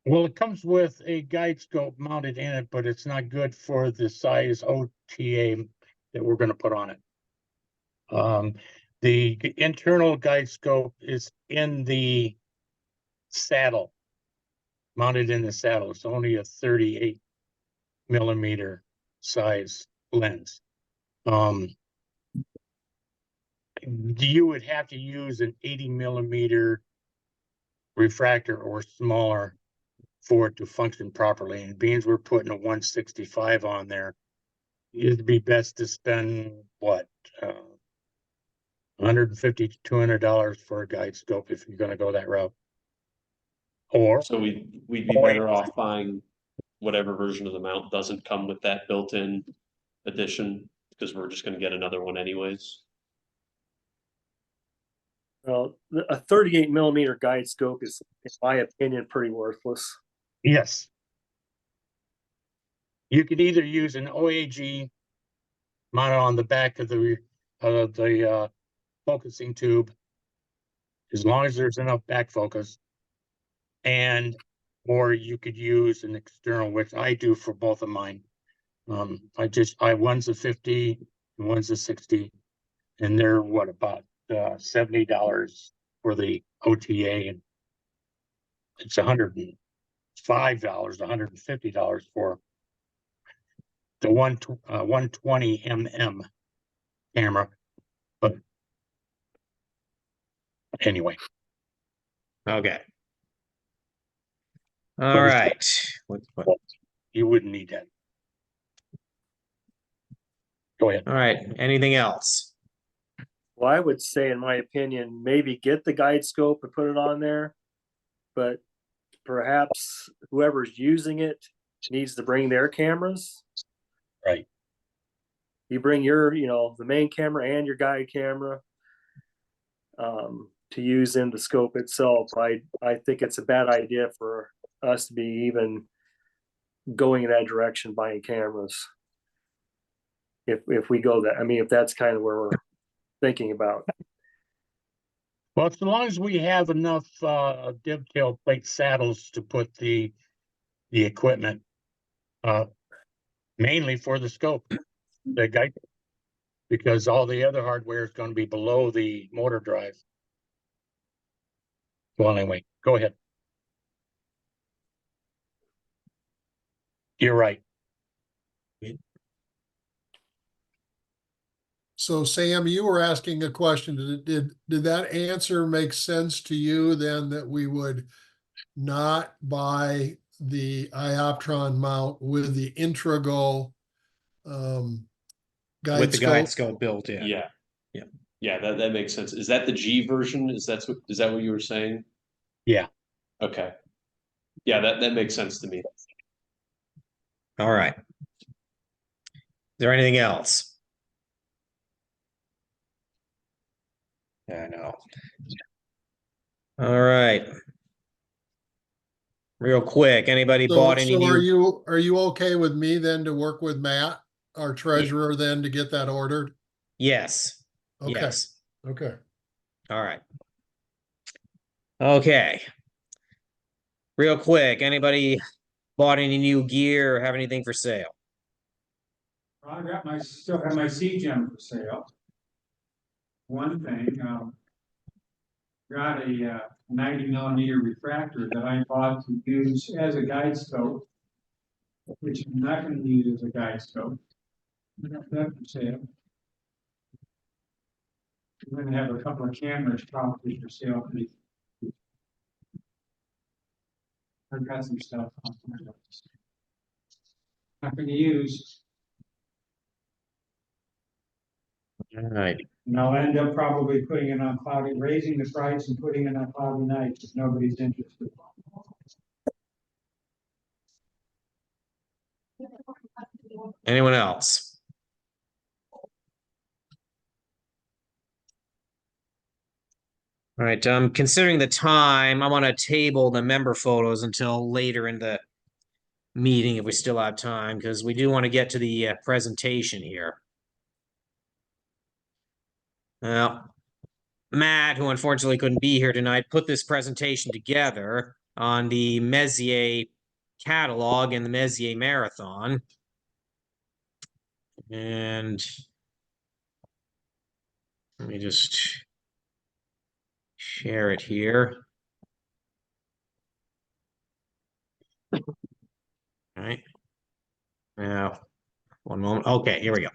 Well, it comes with a guide scope mounted in it, but it's not good for the size OTA that we're gonna put on it. The internal guide scope is in the saddle, mounted in the saddle. It's only a 38 millimeter size lens. You would have to use an 80 millimeter refractor or smaller for it to function properly. And being we're putting a 165 on there, it'd be best to spend what, $150 to $200 for a guide scope if you're going to go that route. Or So we'd be better off buying whatever version of the mount doesn't come with that built-in addition, because we're just gonna get another one anyways. Well, a 38 millimeter guide scope is, in my opinion, pretty worthless. yes, you could either use an OAG mounted on the back of the focusing tube, as long as there's enough back focus, or you could use an external, which I do for both of mine. One's a 50 and one's a 60, and they're what, about $70 for the OTA, and it's $105, $150 for the 120 mm camera. But anyway, Okay. But All it's- right. you wouldn't need that. Go ahead. All right. Anything else? Well, I would say, in my opinion, maybe get the guide scope and put it on there, but perhaps whoever's using it needs to bring their cameras. Right. You bring your, the main camera and your guide camera to use in the scope itself. I think it's a bad idea for us to be even going in that direction buying cameras. If we go that, I mean, if that's kind of where we're thinking about. Well, as long as we have enough dovetail plate saddles to put the equipment, mainly for the scope, the guide, because all the other hardware is going to be below the motor drive. Well, anyway, go ahead. You're right. So Sam, you were asking a question. Did that answer make sense to you then, that we would not buy the iOptron mount with the integral guide With the guide scope? scope built in. Yeah. Yeah. Yeah, that makes sense. Is that the G version? Is that what you were saying? Yeah. Okay. Yeah, that makes sense to me. All right. Is there anything else? Yeah, I know. All right. Real quick, anybody bought any So are new? you okay with me then to work with Matt, our treasurer, then to get that ordered? Yes. Okay. Yes. Okay. All right. Okay. Real quick, anybody bought any new gear or have anything for sale? Still have my CGM for sale. One thing, got a 90mm refractor that I bought to use as a guide scope, which I'm not going to use as a guide scope. That's for sale. I'm going to have a couple of cameras probably for sale. I've got some stuff on my list. Not going to use, All right. and I'll end up probably putting it on cloudy, raising the price and putting it on cloudy nights if nobody's interested. Anyone else? All right, considering the time, I want to table the member photos until later in the meeting if we still have time, because we do want to get to the presentation here. Well, Matt, who unfortunately couldn't be here tonight, put this presentation together on the Messier catalog and the Messier Marathon. And let me just share it here. All right. Now, one moment. Okay, here we go.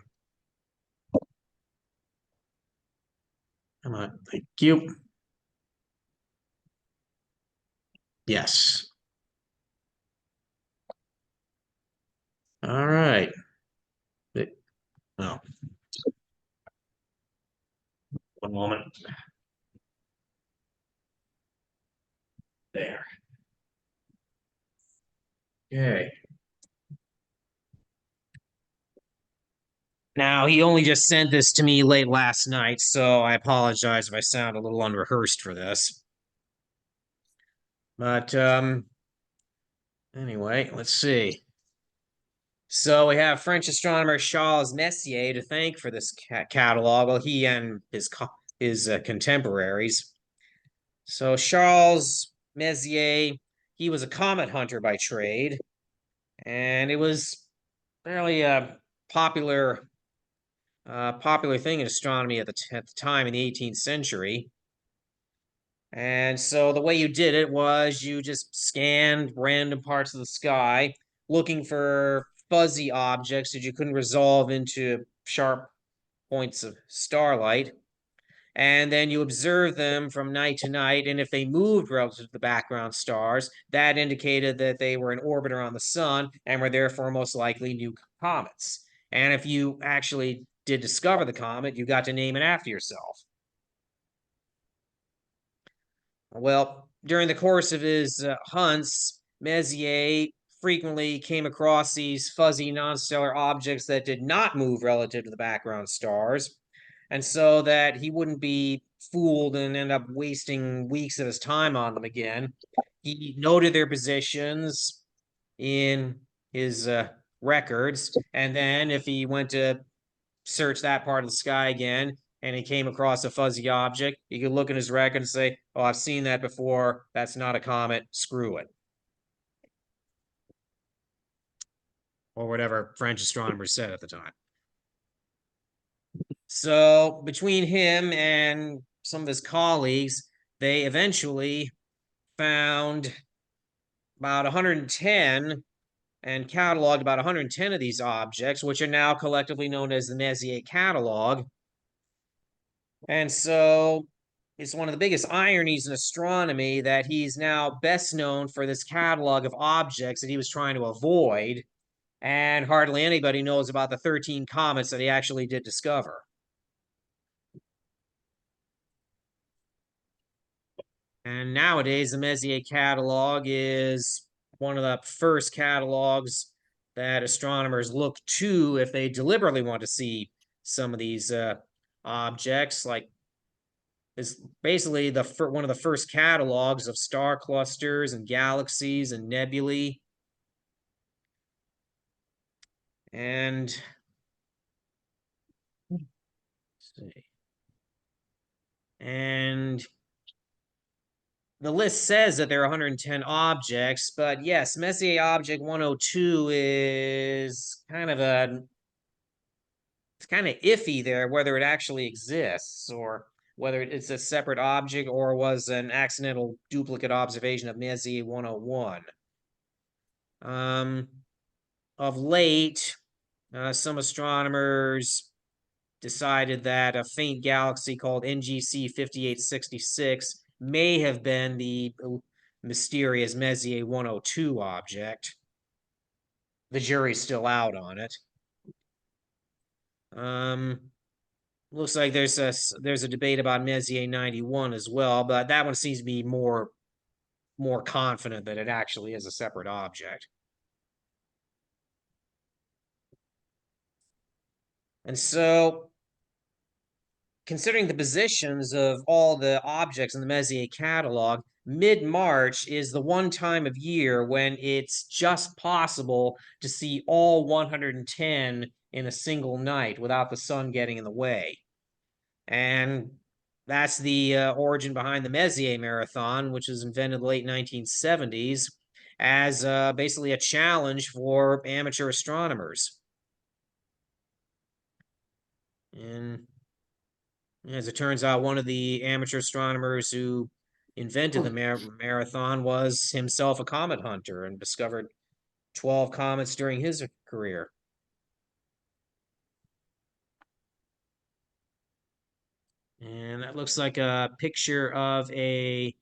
Come on, thank you. Yes. All right. Oh. One moment. There. Okay. Now, he only just sent this to me late last night, so I apologize if I sound a little unrehearsed for this. But anyway, let's see. So we have French astronomer Charles Messier to thank for this catalog. Well, he and his contemporaries. So Charles Messier, he was a comet hunter by trade, and it was fairly popular thing in astronomy at the time in the 18th century. And so the way you did it was you just scanned random parts of the sky looking for fuzzy objects that you couldn't resolve into sharp points of starlight. And then you observe them from night to night. And if they moved relative to the background stars, that indicated that they were in orbit around the sun and were therefore most likely new comets. And if you actually did discover the comet, you got to name it after yourself. Well, during the course of his hunts, Messier frequently came across these fuzzy non-stellar objects that did not move relative to the background stars. And so that he wouldn't be fooled and end up wasting weeks of his time on them again, he noted their positions in his records. And then if he went to search that part of the sky again and he came across a fuzzy object, he could look in his record and say, oh, I've seen that before. That's not a comet. Screw it. Or whatever French astronomers said at the time. So between him and some of his colleagues, they eventually found about 110 and cataloged about 110 of these objects, which are now collectively known as the Messier catalog. And so it's one of the biggest ironies in astronomy that he's now best known for this catalog of objects that he was trying to avoid, and hardly anybody knows about the 13 comets that he actually did discover. And nowadays, the Messier catalog is one of the first catalogs that astronomers look to if they deliberately want to see some of these objects. Like, is basically one of the first catalogs of star clusters and galaxies and nebulae. And let's see. And the list says that there are 110 objects, but yes, Messier object 102 is kind of it's kind of iffy there, whether it actually exists or whether it's a separate object or was an accidental duplicate observation of Messier 101. Of late, some astronomers decided that a faint galaxy called NGC 5866 may have been the mysterious Messier 102 object. The jury's still out on it. Looks like there's a debate about Messier 91 as well, but that one seems to be more confident that it actually is a separate object. And so, considering the positions of all the objects in the Messier catalog, mid-March is the one time of year when it's just possible to see all 110 in a single night without the sun getting in the way. And that's the origin behind the Messier Marathon, which was invented in the late 1970s as basically a challenge for amateur astronomers. And as it turns out, one of the amateur astronomers who invented the marathon was himself a comet hunter and discovered 12 comets during his career. And that looks like a picture of an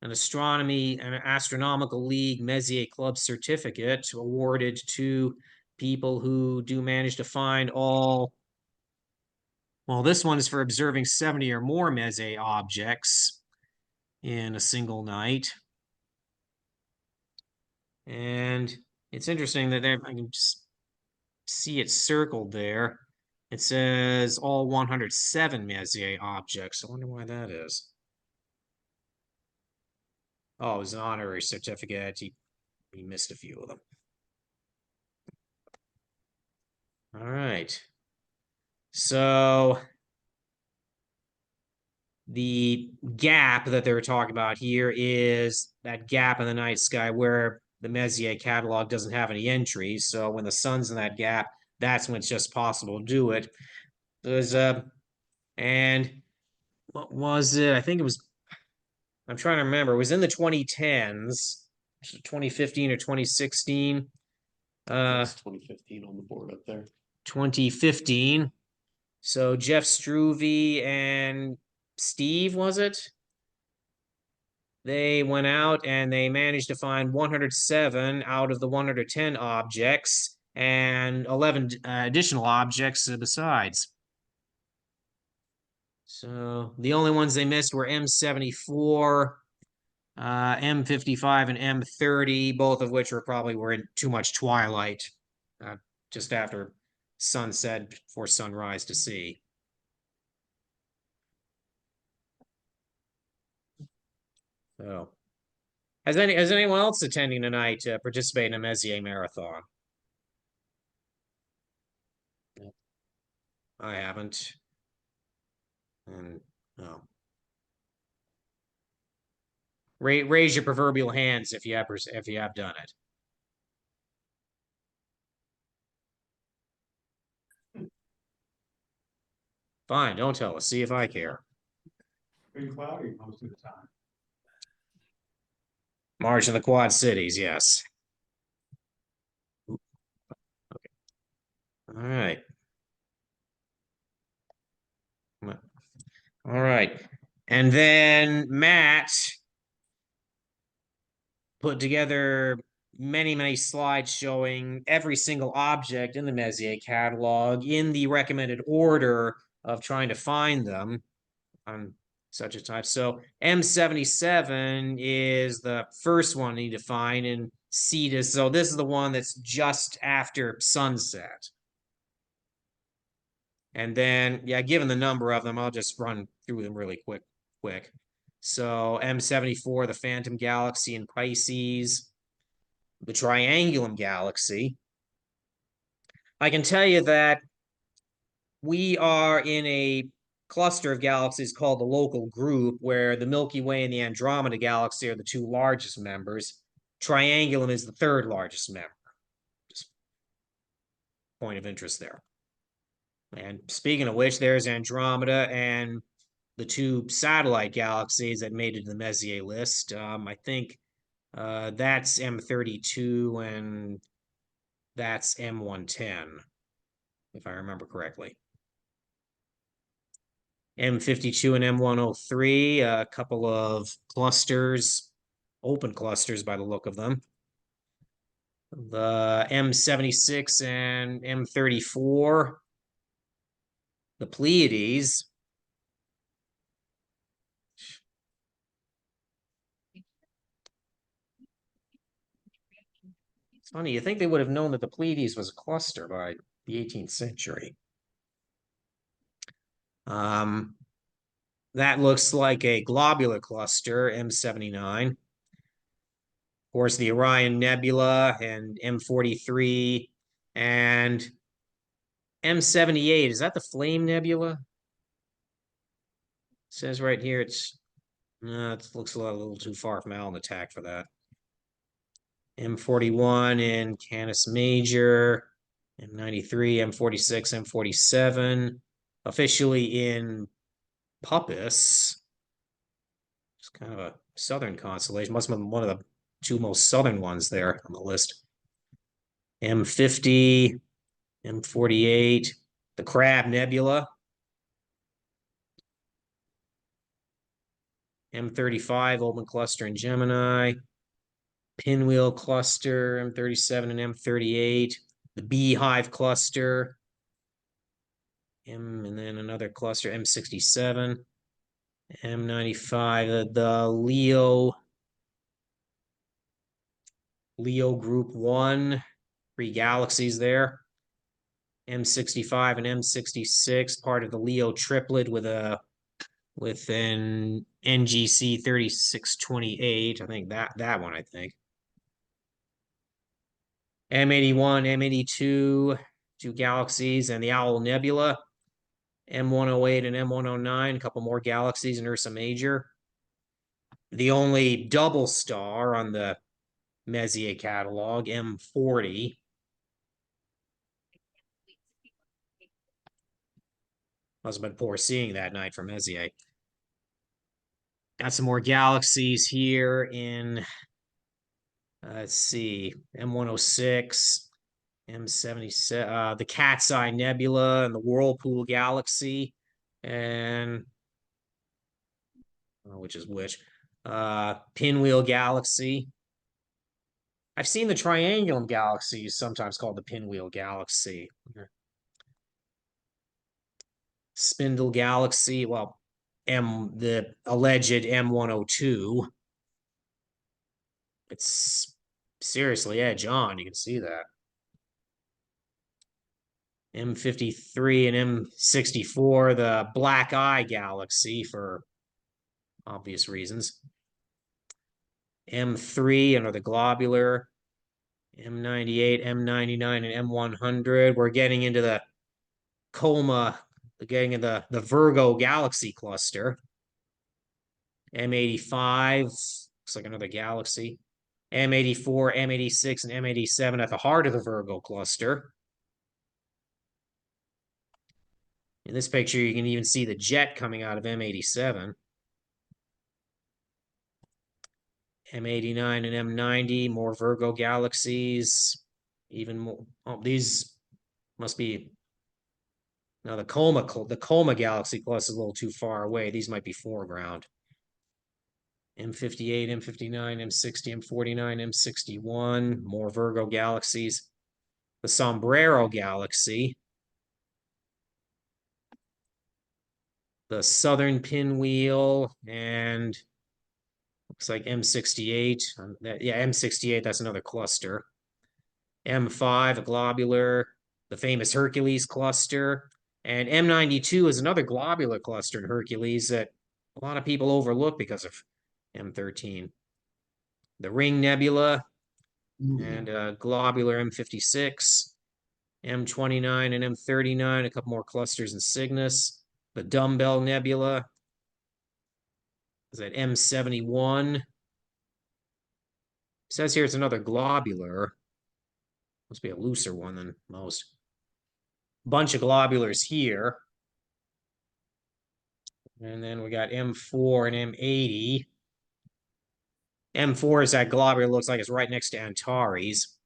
Astronomical League Messier Club certificate awarded to people who do manage to find all. Well, this one is for observing 70 or more Messier objects in a single night. And it's interesting that I can just see it circled there. It says all 107 Messier objects. I wonder why that is. Oh, it was an honorary certificate. He missed a few of them. All right. So the gap that they were talking about here is that gap in the night sky where the Messier catalog doesn't have any entries. So when the sun's in that gap, that's when it's just possible to do it. There's and what was it? I think it was, I'm trying to remember, it was in the 2010s, 2015 or 2016. It's 2015 on the board up there. 2015. So Jeff Struve and Steve, was it? They went out and they managed to find 107 out of the 110 objects and 11 additional objects besides. So the only ones they missed were M74, M55, and M30, both of which were in too much twilight, just after sunset before sunrise to see. So, has anyone else attending tonight participate in a Messier Marathon? I haven't. And no. Raise your proverbial hands if you have done it. Fine, don't tell us. See if I care. Pretty cloudy most of the time. March in the Quad Cities, yes. Okay. All right. All right. And then Matt put together many slides showing every single object in the Messier catalog in the recommended order of trying to find them on such a type. So M77 is the first one you need to find in Cetus. So this is the one that's just after sunset. And then, yeah, given the number of them, I'll just run through them really quick. So M74, the Phantom Galaxy in Pisces, the Triangulum Galaxy. I can tell you that we are in a cluster of galaxies called the local group, where the Milky Way and the Andromeda Galaxy are the two largest members. Triangulum is the third largest member. Just point of interest there. And speaking of which, there's Andromeda and the two satellite galaxies that made it to the Messier list. I think that's M32 and that's M110, if I remember correctly. M52 and M103, a couple of clusters, open clusters by the look of them. The M76 and M34, the Pleiades. It's funny, you think they would have known that the Pleiades was a cluster by the 18th century. That looks like a globular cluster, M79. Of course, the Orion Nebula and M43 and M78. Is that the Flame Nebula? It says right here it looks a little too far from Alnitak for that. M41 in Canis Major, M93, M46, M47, officially in Puppis. It's kind of a southern constellation. Must have been one of the two most southern ones there on the list. M50, M48, the Crab Nebula. M35, open cluster in Gemini. Pinwheel cluster, M37 and M38. The Beehive cluster. And then another cluster, M67. M95, the Leo group 1, 3 galaxies there. M65 and M66, part of the Leo triplet with an NGC 3628. I think that one, I think. M81, M82, 2 galaxies, and the Owl Nebula. M108 and M109, a couple more galaxies in Ursa Major. The only double star on the Messier catalog, M40. Must have been poor seeing that night for Messier. Got some more galaxies here in, let's see, M106, M77, the Cat's Eye Nebula and the Whirlpool Galaxy, and which is which? Pinwheel Galaxy. I've seen the Triangulum Galaxy, sometimes called the Pinwheel Galaxy. Spindle Galaxy. Well, the alleged M102. It's seriously edge on, you can see that. M53 and M64, the black eye galaxy for obvious reasons. M3 under the globular, M98, M99, and M100. We're getting into the coma, getting into the Virgo galaxy cluster. M85, looks like another galaxy. M84, M86, and M87 at the heart of the Virgo cluster. In this picture, you can even see the jet coming out of M87. M89 and M90, more Virgo galaxies. Even more, oh, these must be, now the coma galaxy cluster is a little too far away. These might be foreground. M58, M59, M60, M49, M61, more Virgo galaxies. The Sombrero galaxy. The southern pinwheel, and looks like M68. Yeah, M68, that's another cluster. M5, a globular, the famous Hercules cluster. And M92 is another globular cluster in Hercules that a lot of people overlook because of M13. The Ring Nebula and globular M56, M29 and M39, a couple more clusters in Cygnus. The Dumbbell Nebula is at M71. It says here it's another globular. Must be a looser one than most. Bunch of globulars here. And then we got M4 and M80. M4 is that globular, looks like it's right next to Antares.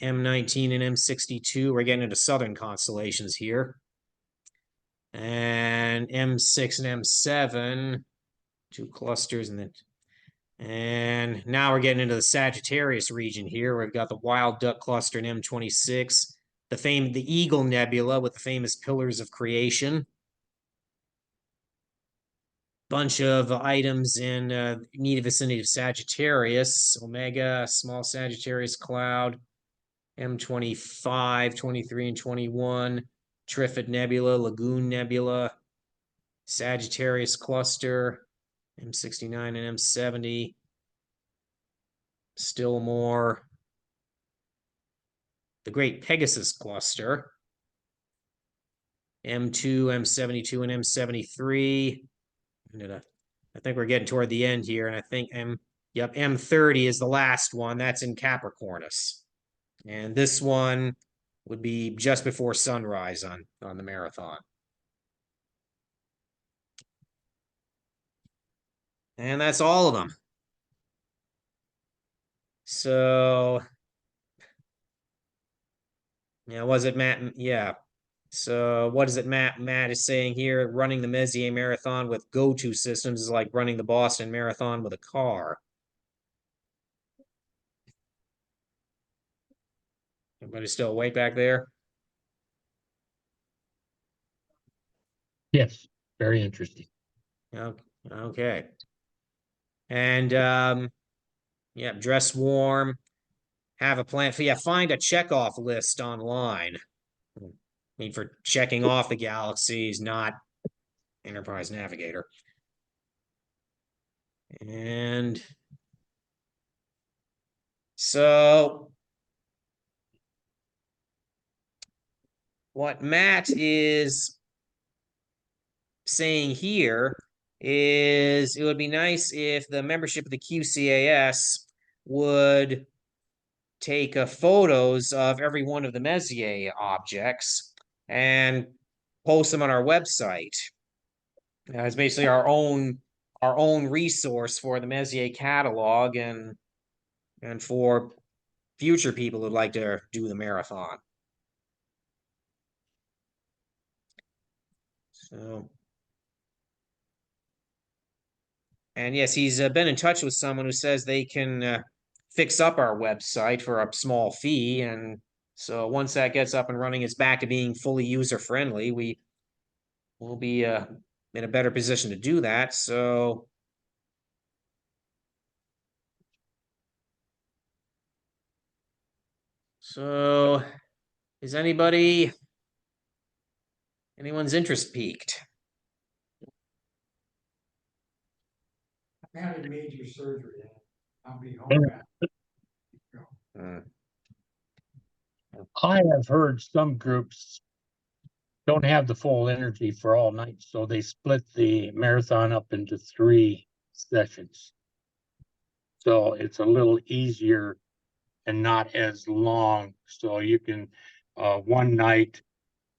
M19 and M62, we're getting into southern constellations here. And M6 and M7, two clusters, and now we're getting into the Sagittarius region here. We've got the Wild Duck cluster in M26, the Eagle Nebula with the famous pillars of creation. Bunch of items in immediate vicinity of Sagittarius, Omega, small Sagittarius cloud, M25, 23, and 21, Trifid Nebula, Lagoon Nebula, Sagittarius cluster, M69 and M70. Still more. The Great Pegasus cluster, M2, M72, and M73. I think we're getting toward the end here, and I think M30 is the last one. That's in Capricornus. And this one would be just before sunrise on the marathon. And that's all of them. So, yeah, was it Matt? Yeah. So what is it Matt is saying here? Running the Messier Marathon with go-to systems is like running the Boston Marathon with a car. Everybody still awake back there? Yes, very interesting. Okay. And yeah, dress warm. Have a plan for, yeah, find a checkoff list online. I mean, for checking off the galaxies, not Enterprise Navigator. And so what Matt is saying here is it would be nice if the membership of the QCAS would take photos of every one of the Messier objects and post them on our website. It's basically our own resource for the Messier catalog and for future people who'd like to do the marathon. So, and yes, he's been in touch with someone who says they can fix up our website for a small fee. And so once that gets up and running, it's back to being fully user friendly. We will be in a better position to do that, so. So, is anyone's interest piqued? I had a major surgery. I'll be home. Hmm. I have heard some groups don't have the full energy for all night, so they split the marathon up into 3 sessions. So it's a little easier and not as long. So you can, one night,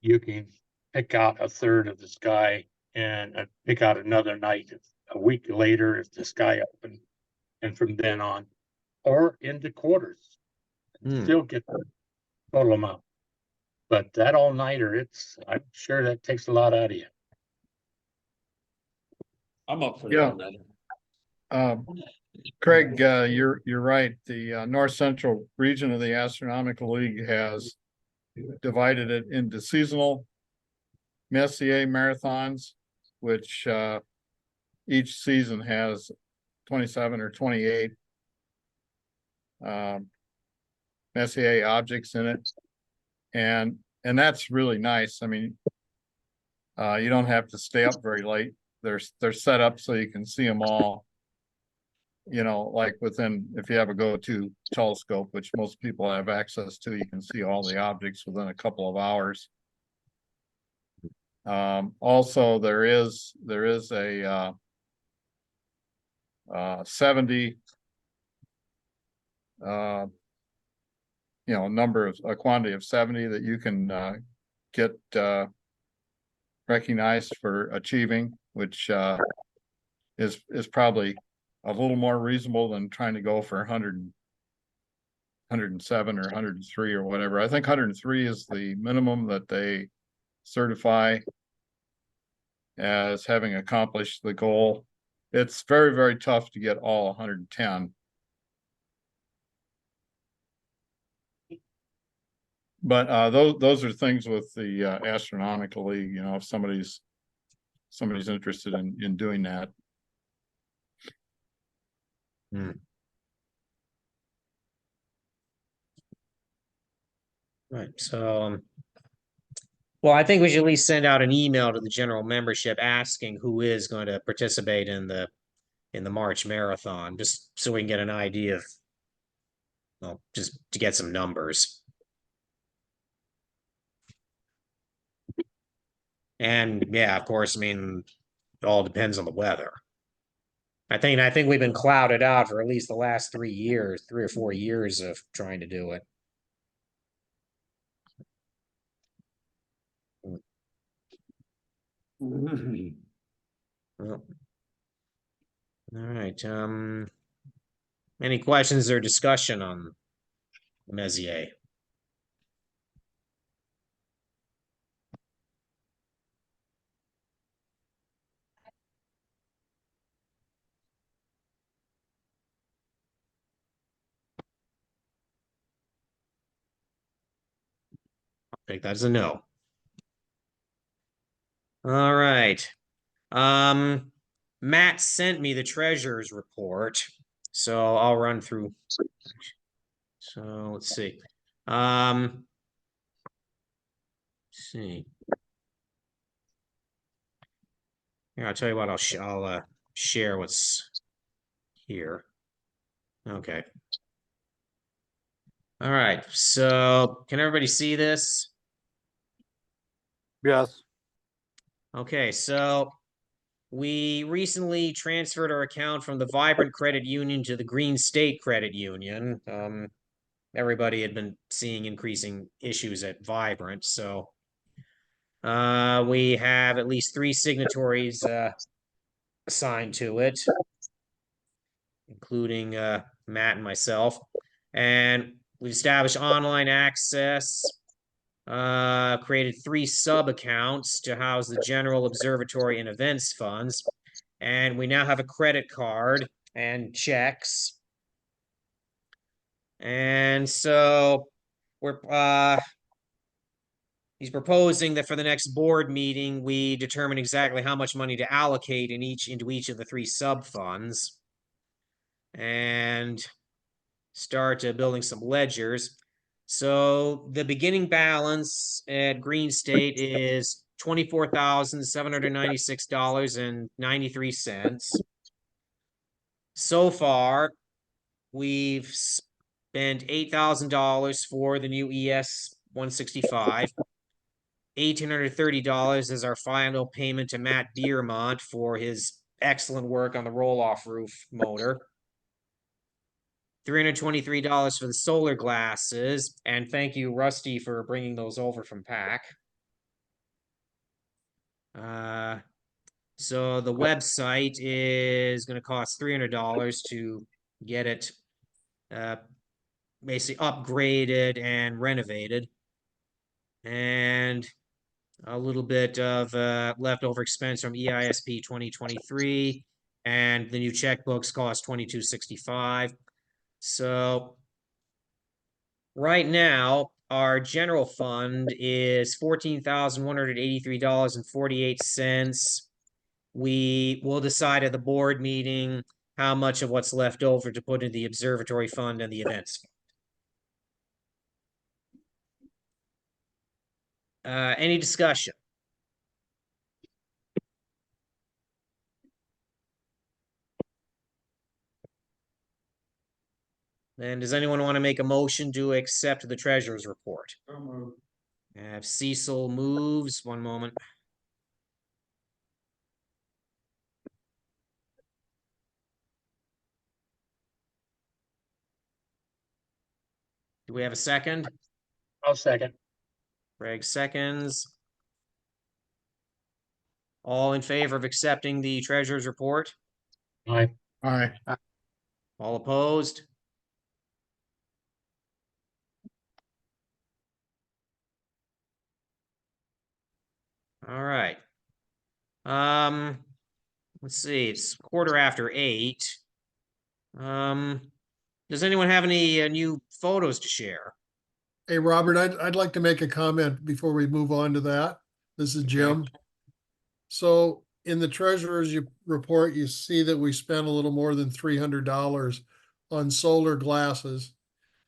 you can pick out a third of the sky and pick out another night a week later if the sky open, and from then on, or into quarters. Hmm. Still get the total amount. But that all-nighter, I'm sure that takes a lot out of you. I'm up for Yeah. that. Craig, you're right. The North Central region of the Astronomical League has divided it into seasonal Messier marathons, which each season has 27 or 28 Messier objects in it, and that's really nice. I mean, you don't have to stay up very late. They're set up so you can see them all. You know, like if you have a go-to telescope, which most people have access to, you can see all the objects within a couple of hours. Also, there is a 70 a quantity of 70 that you can get recognized for achieving, which is probably a little more reasonable than trying to go for 107 or 103 or whatever. I think 103 is the minimum that they certify as having accomplished the goal. It's very, very tough to get all 110. But those are things with the Astronomical League, you know, if somebody's interested in doing that. Right, so, well, I think we should at least send out an email to the general membership asking who is going to participate in the March marathon, just so we can get an idea of, well, just to get some numbers. And yeah, of course, I mean, it all depends on the weather. I think we've been clouded out for at least the last 3 years, 3 or 4 years of trying to do it. Well, all right. Any questions or discussion on Messier? I'll take that as a no. All right. Matt sent me the treasurer's report, so I'll run through. So let's see. Let's see. Here, I'll tell you what. I'll share what's here. Okay. All right. So can everybody see this? Yes. Okay. So we recently transferred our account from the Vibrant Credit Union to the Green State Credit Union. Everybody had been seeing increasing issues at Vibrant, so we have at least 3 signatories assigned to it, including Matt and myself. And we established online access, created 3 sub-accounts to house the general observatory and events funds. And we now have a credit card and checks. And so we're he's proposing that for the next board meeting, we determine exactly how much money to allocate into each of the 3 sub-funds. And start building some ledgers. So the beginning balance at Green State is $24,796.93. So far, we've spent $8,000 for the new ES 165. $1,830 is our final payment to Matt Dearmont for his excellent work on the roll-off roof motor. $323 for the solar glasses, and thank you, Rusty, for bringing those over from PAC. So the website is going to cost $300 to get it basically upgraded and renovated. And a little bit of leftover expense from EISP 2023, and the new checkbooks cost $22.65. So right now, our general fund is $14,183.48. We will decide at the board meeting how much of what's left over to put in the observatory fund and the events fund. Any discussion? And does anyone want to make a motion to accept the treasurer's report? Have Cecil moves. One moment. Do we have a second? I'll second. Greg seconds. All in favor of accepting the treasurer's report? Aye. Aye. All opposed? All right. Let's see, it's 8:15. Does anyone have any new photos to share? Hey, Robert, I'd like to make a comment before we move on to that. This is Jim. So in the treasurer's report, you see that we spent a little more than $300 on solar glasses.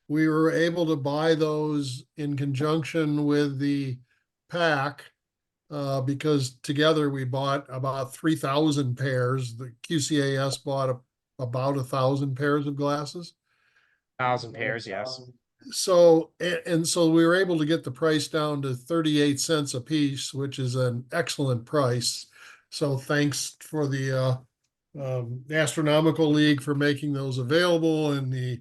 We were able to buy those in conjunction with the pack because together we bought about 3,000 pairs. The QCAS bought about 1,000 pairs of glasses. 1,000 pairs, yes. So, and so we were able to get the price down to 38 cents a piece, which is an excellent price. So thanks for the Astronomical League for making those available, and the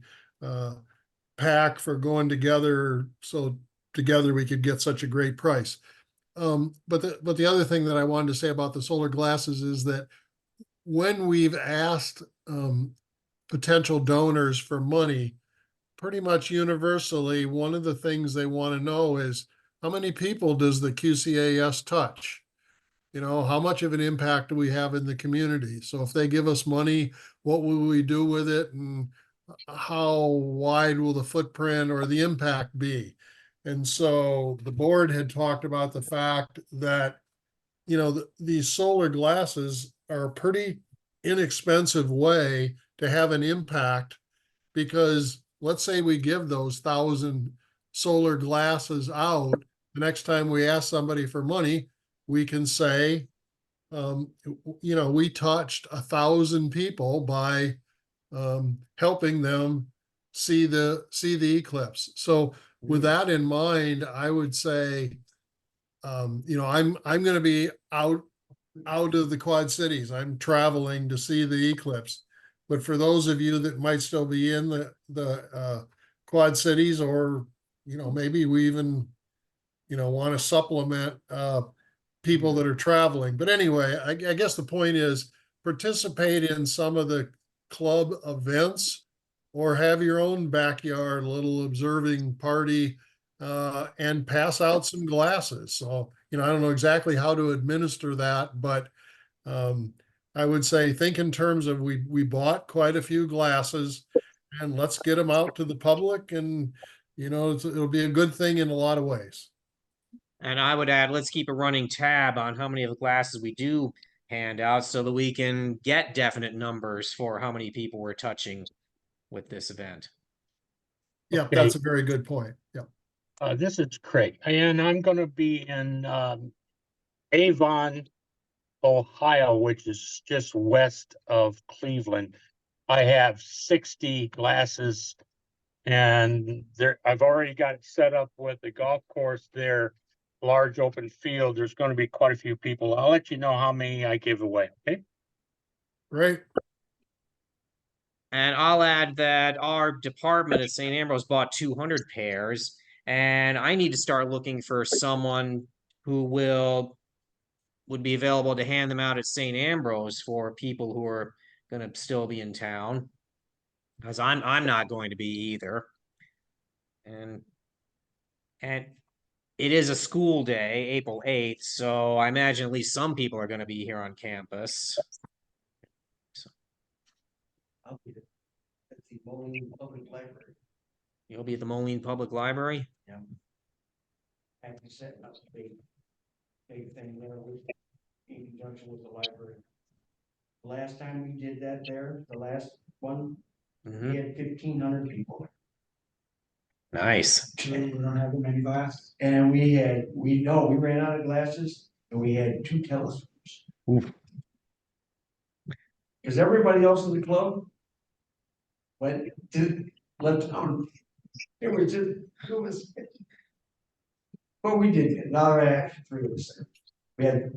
pack for going together. So together we could get such a great price. But the other thing that I wanted to say about the solar glasses is that when we've asked potential donors for money, pretty much universally, one of the things they want to know is how many people does the QCAS touch? You know, how much of an impact do we have in the community? So if they give us money, what will we do with it? And how wide will the footprint or the impact be? And so the board had talked about the fact that, you know, these solar glasses are a pretty inexpensive way to have an impact, because let's say we give those 1,000 solar glasses out. The next time we ask somebody for money, we can say, you know, we touched 1,000 people by helping them see the eclipse. So with that in mind, I would say, you know, I'm going to be out of the Quad Cities. I'm traveling to see the eclipse. But for those of you that might still be in the Quad Cities, or, you know, maybe we even, you know, want to supplement people that are traveling. But anyway, I guess the point is participate in some of the club events, or have your own backyard little observing party and pass out some glasses. So, you know, I don't know exactly how to administer that, but I would say think in terms of we bought quite a few glasses, and let's get them out to the public, and, you know, it'll be a good thing in a lot of ways. And I would add, let's keep a running tab on how many of the glasses we do hand out so that we can get definite numbers for how many people we're touching with this event. Yeah, Okay. that's a very good point. Yeah. This is Craig, and I'm gonna be in Avon, Ohio, which is just west of Cleveland. I have 60 glasses, and I've already got it set up with the golf course there, large open field. There's going to be quite a few people. I'll let you know how many I give away. Okay. Great. And I'll add that our department at St. Ambrose bought 200 pairs, and I need to start looking for someone who would be available to hand them out at St. Ambrose for people who are going to still be in town, because I'm not going to be either. And it is a school day, April 8th, so I imagine at least some people are going to be here on campus. I'll be at the Moline Public Library. You'll be at the Moline Public Library? Actually setting up a big thing there with, in conjunction with the library. Last time we did that there, the last one, we had 1,500 people. Nice. We don't have that many glasses. And we ran out of glasses and we had 2 telescopes. Oof. Because everybody else in the club left town. It was, but we did it. Now there are actually 3 of us. We had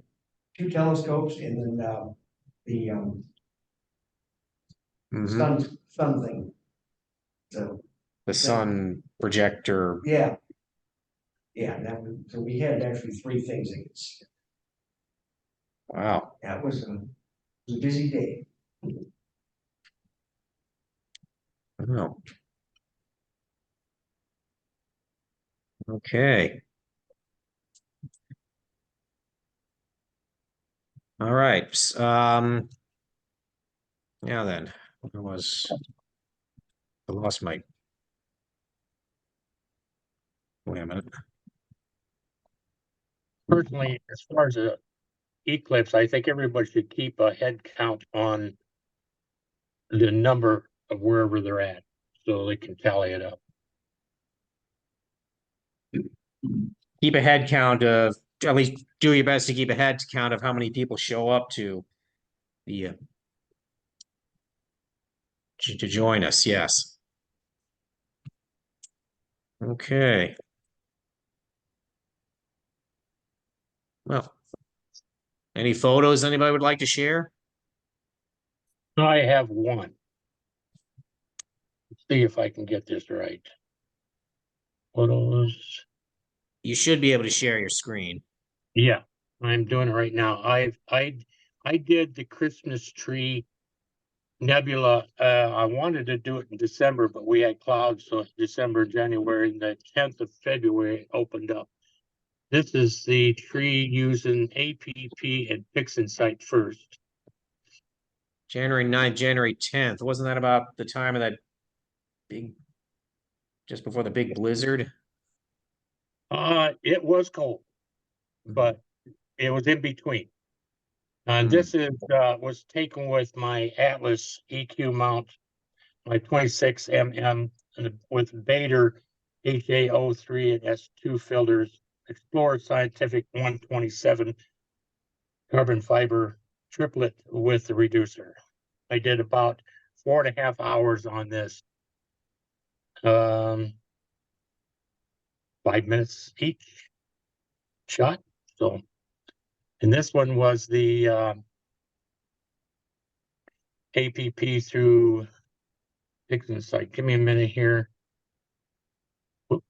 2 telescopes and then the sun thing. So The sun projector. yeah. So we had actually 3 things they could see. Wow. That was a busy day. Oh. Okay. All right. Now then, I lost my. Wait a minute. Personally, as far as a eclipse, I think everybody should keep a head count on the number of wherever they're at, so they can tally it up. Keep a head count of, at least do your best to keep a head count of how many people show up to the to join us. Yes. Okay. Well, any photos anybody would like to share? I have one. Let's see if I can get this right. Photos. You should be able to share your screen. Yeah, I'm doing it right now. I did the Christmas tree nebula. I wanted to do it in December, but we had clouds, so it's December, January, and the 10th of February it opened up. This is the tree using APP and PixInsight first. January 9th, January 10th. Wasn't that about the time of that just before the big blizzard? It was cold, but it was in between. And this was taken with my Atlas EQ mount, my 26 mm with Bader HA03 and S2 filters, Explorer Scientific 127 carbon fiber triplet with the reducer. I did about 4.5 hours on this. 5 minutes each shot. So, and this one was the APP through PixInsight. Give me a minute here. Whoop.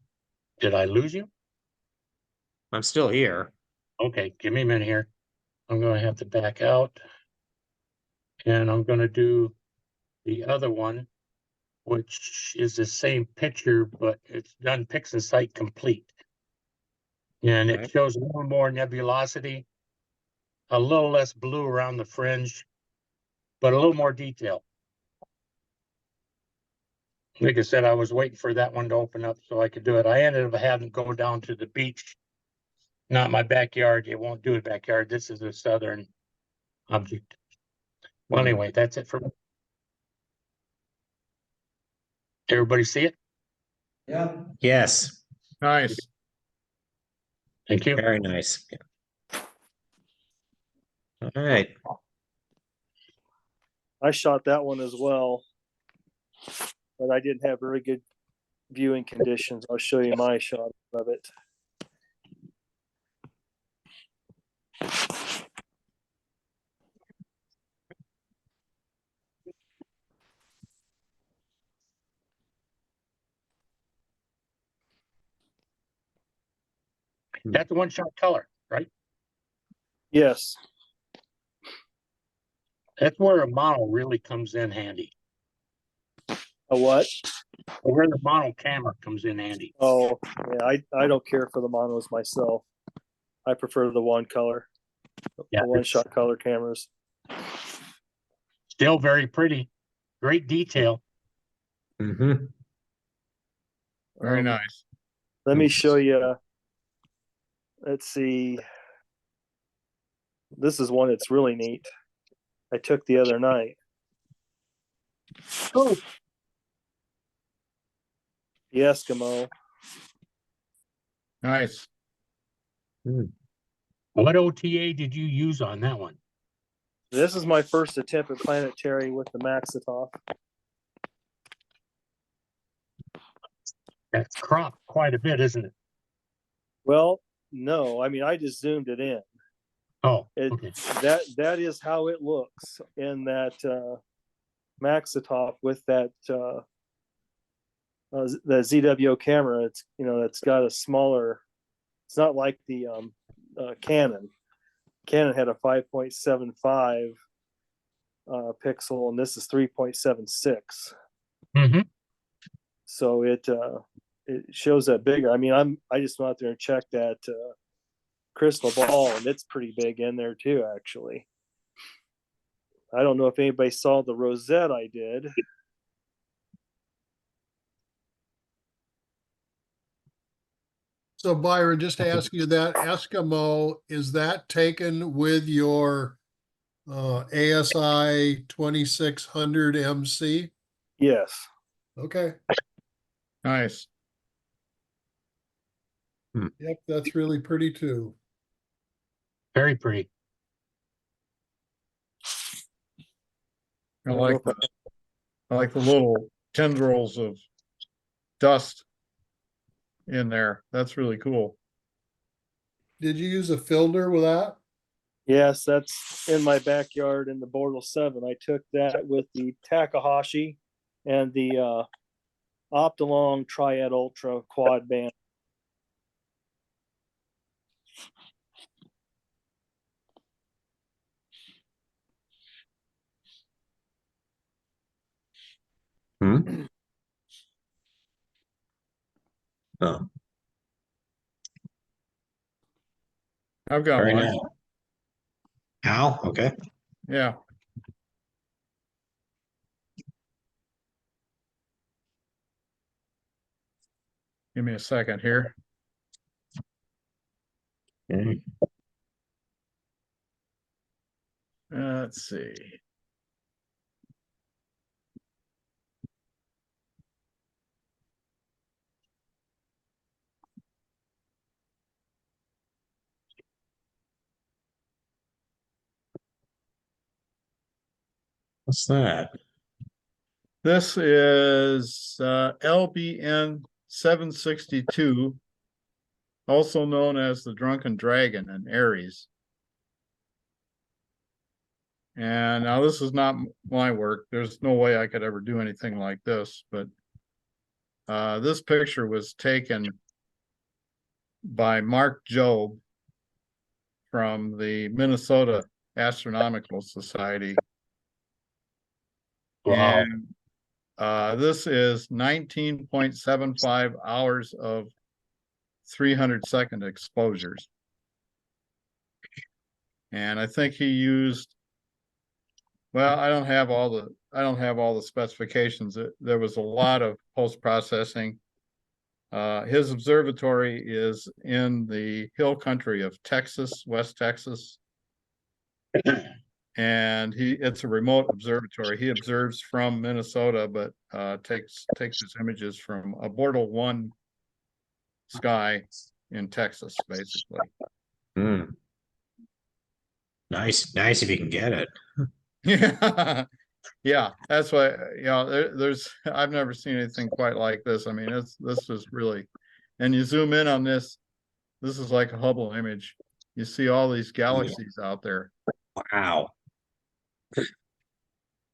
Did I lose you? I'm still here. Okay, give me a minute here. I'm going to have to back out. And I'm going to do the other one, which is the same picture, but it's done PixInsight complete. And it shows a little more nebulosity, a little less blue around the fringe, but a little more detail. Like I said, I was waiting for that one to open up so I could do it. I ended up having to go down to the beach Not my backyard. It won't do it backyard. This is a southern object. Well, anyway, that's it for me. Everybody see it? Yeah, Yes, Nice. Thank you. very nice. All right. I shot that one as well, but I didn't have very good viewing conditions. I'll show you my shot of it. That's a one-shot color, right? Yes. That's where a mono really comes in handy. A what? Where the mono camera comes in handy. Oh, yeah. I don't care for the monos myself. I prefer the one color, Yeah, the one shot color cameras. still very pretty. Great detail. Mm-hmm. Very Um, nice. Let me show you. Let's see. This is one that's really neat. I took the other night. Oh, The Eskimo. Nice. what OTA did you use on that one? This is my first attempt at planetary with the Maxitoff. That's cropped quite a bit, isn't it? Well, no, I mean I just zoomed it in. Oh, It, okay. that is how it looks in that Maxitoff with that the ZWO camera. It's it's got a smaller. It's not like the Canon. Canon had a 5.75 pixel, and this is 3.76. Mm-hmm. So it shows that bigger. I mean, I just went out there and checked that crystal ball, and it's pretty big in there too. Actually, I don't know if anybody saw the rosette I did. So Byron, just to ask you that Eskimo, is that taken with your ASI 2600 MC? Yes. Okay. Nice. Yep, that's really pretty too. Very pretty. I like the little tendrils of dust in there. That's really cool. Did you use a filter with that? Yes, that's in my backyard in the Bortle 7. I took that with the Takahashi and the Optolong Triad Ultra quad band. Hmm? Oh, I've got very one. nice. How? Okay. Yeah. Give me a second here. Okay. Let's see. What's that? This is LBN 762, also known as the Drunken Dragon in Aries. And now this is not my work. There's no way I could ever do anything like this, but this picture was taken by Mark Jobe from the Minnesota Astronomical Society. Wow. And this is 19.75 hours of 300-second exposures. And I think he used, well, I don't have all the specifications. There was a lot of post-processing. His observatory is in the hill country of Texas, West Texas. And it's a remote observatory. He observes from Minnesota, but takes his images from a Bortle 1 sky in Texas, basically. Hmm. Nice if you can get it. Yeah, yeah, that's why, there's I've never seen anything quite like this. I mean, this is really, and you zoom in on this is like a Hubble image. You see all these galaxies out there. Wow.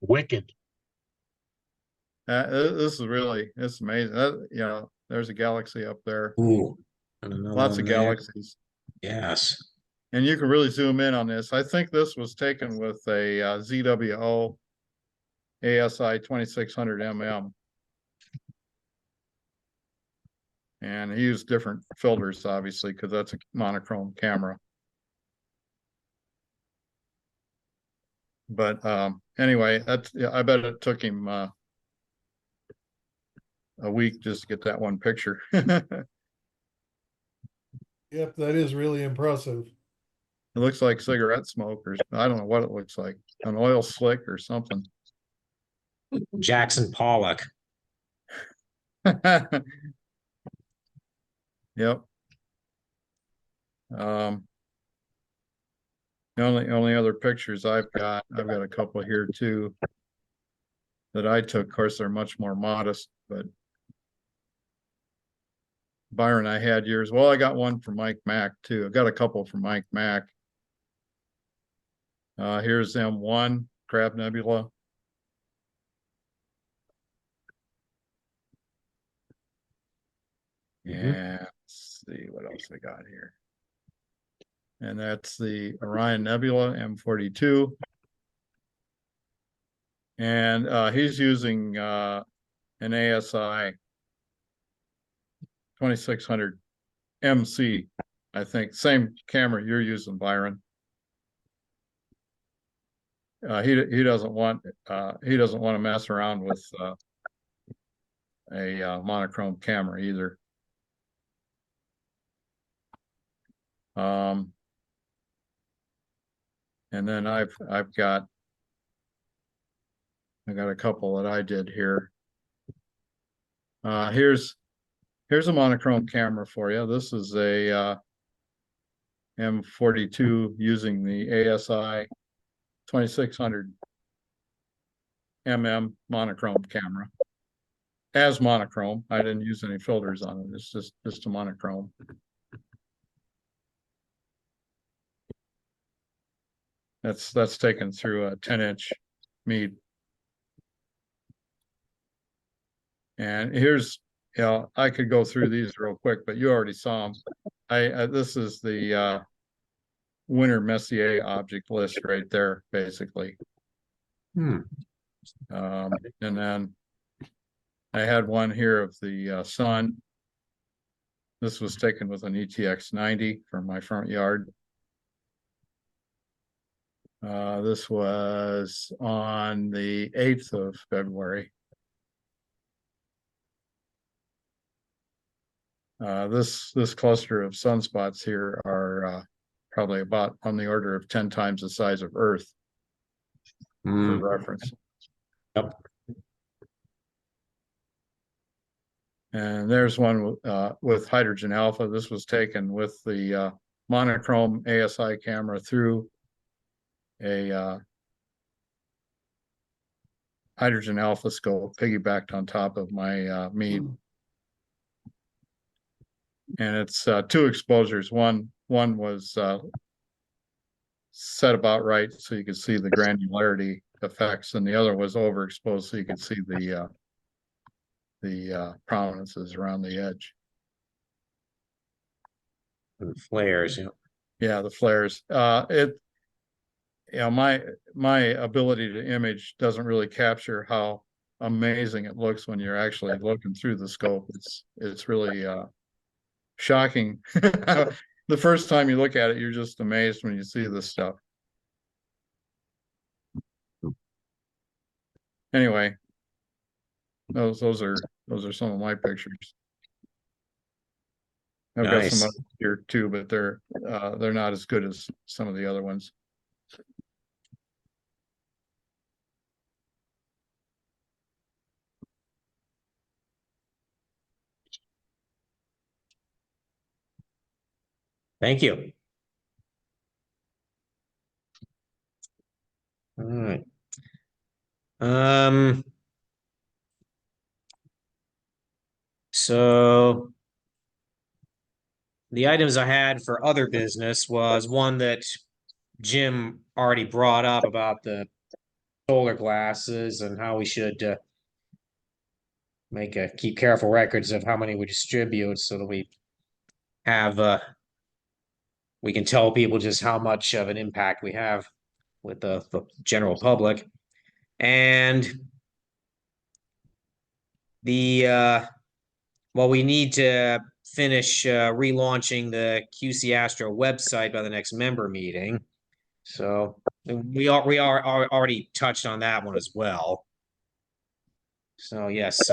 Wicked. This is really, it's amazing. There's a galaxy up there. Ooh. And another Lots one of there. galaxies. Yes. And you can really zoom in on this. I think this was taken with a ZWO ASI 2600 mm. And he used different filters, obviously, because that's a monochrome camera. But anyway, I bet it took him a week just to get that one picture. Yep, that is really impressive. It looks like cigarette smoke, or I don't know what it looks like, an oil slick or something. Jackson Pollock. Yep. The only other pictures I've got a couple here too that I took. Of course, they're much more modest, but Byron, I had yours. Well, I got one from Mike Mack too. I got a couple from Mike Mack. Here's M1 Crab Nebula. And let's see what else I got here. And that's the Orion Nebula M42. And he's using an ASI 2600 MC, I think. Same camera you're using, Byron. He doesn't want to mess around with a monochrome camera either. And then I've got a couple that I did here. Here's a monochrome camera for you. This is a M42 using the ASI 2600 mm monochrome camera. As monochrome, I didn't use any filters on it. It's just a monochrome. That's taken through a 10-inch Meade. And here's, I could go through these real quick, but you already saw them. This is the winter Messier object list right there, basically. And then I had one here of the sun. This was taken with an ETX 90 from my front yard. This was on the 8th of February. This cluster of sunspots here are probably about on the order of 10 times the size of Earth, for reference. Yep. And there's one with hydrogen alpha. This was taken with the monochrome ASI camera through a hydrogen alpha scope piggybacked on top of my Meade. And it's two exposures. One was set about right so you could see the granularity effects, and the other was overexposed so you could see the prominences around the edge. And flares, yeah. Yeah, the flares. My ability to image doesn't really capture how amazing it looks when you're actually looking through the scope. It's really shocking. The first time you look at it, you're just amazed when you see this stuff. Anyway, those are some of my pictures. I've got some Nice. others here too, but they're not as good as some of the other ones. Thank you. All right. So the items I had for other business was one that Jim already brought up about the solar glasses and how we should keep careful records of how many we distribute so that we have we can tell people just how much of an impact we have with the general public. And we need to finish relaunching the QC Astro website by the next member meeting. So we are already touched on that one as well. So yes,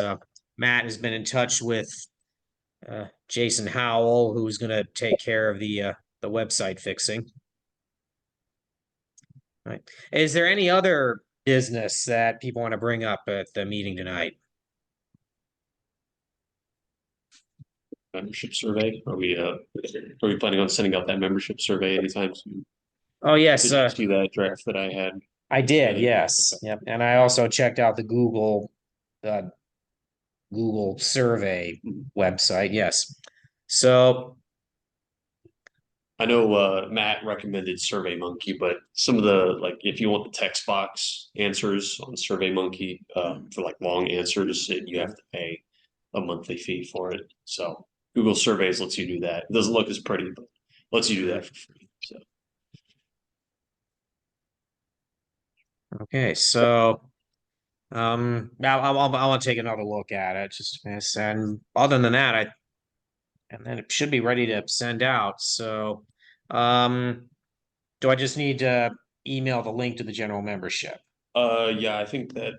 Matt has been in touch with Jason Howell, who's going to take care of the website fixing. Right. Is there any other business that people want to bring up at the meeting tonight? Membership survey? Are we planning on sending out that membership survey anytime soon? Oh yes, Did you see that draft that I had? I did. Yes, yep. And I also checked out the Google survey website. Yes. So I know Matt recommended SurveyMonkey, but some of the if you want the text box answers on SurveyMonkey for like long answers, you have to pay a monthly fee for it. So Google Surveys lets you do that. It doesn't look as pretty, but lets you do that for free. So okay, so I want to take another look at it. Just and other than that, and then it should be ready to send out. So, do I just need to email the link to the general membership? yeah, I think that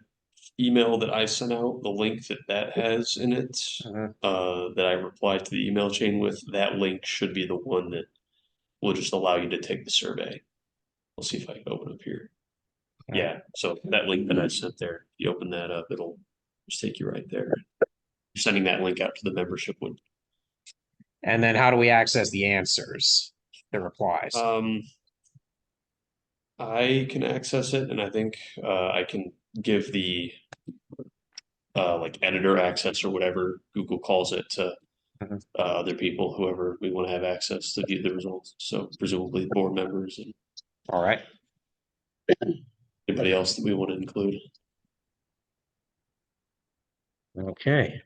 email that I sent out, the link that has in it, that I replied to the email chain with, that link should be the one that will just allow you to take the survey. We'll see if I can open up here. Okay. Yeah, so that link that I sent there, you open that up, it'll just take you right there. You're sending that link out to the membership one. And then how do we access the answers, the replies? I can access it, and I think I can give the editor access or whatever Google calls it to other people, whoever we want to have access to view the results. So presumably board members and All right. anybody else that we want to include. Okay.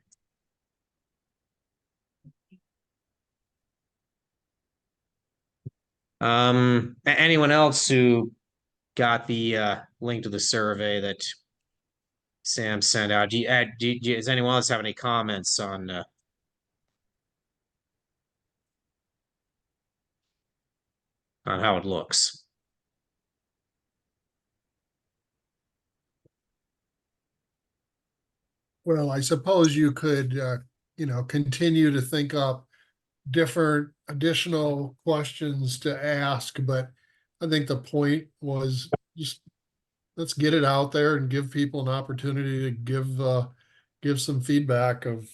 Anyone else who got the link to the survey that Sam sent out? Does anyone else have any comments on how it looks? Well, I suppose you could, continue to think up different additional questions to ask, but I think the point was just let's get it out there and give people an opportunity to give some feedback of,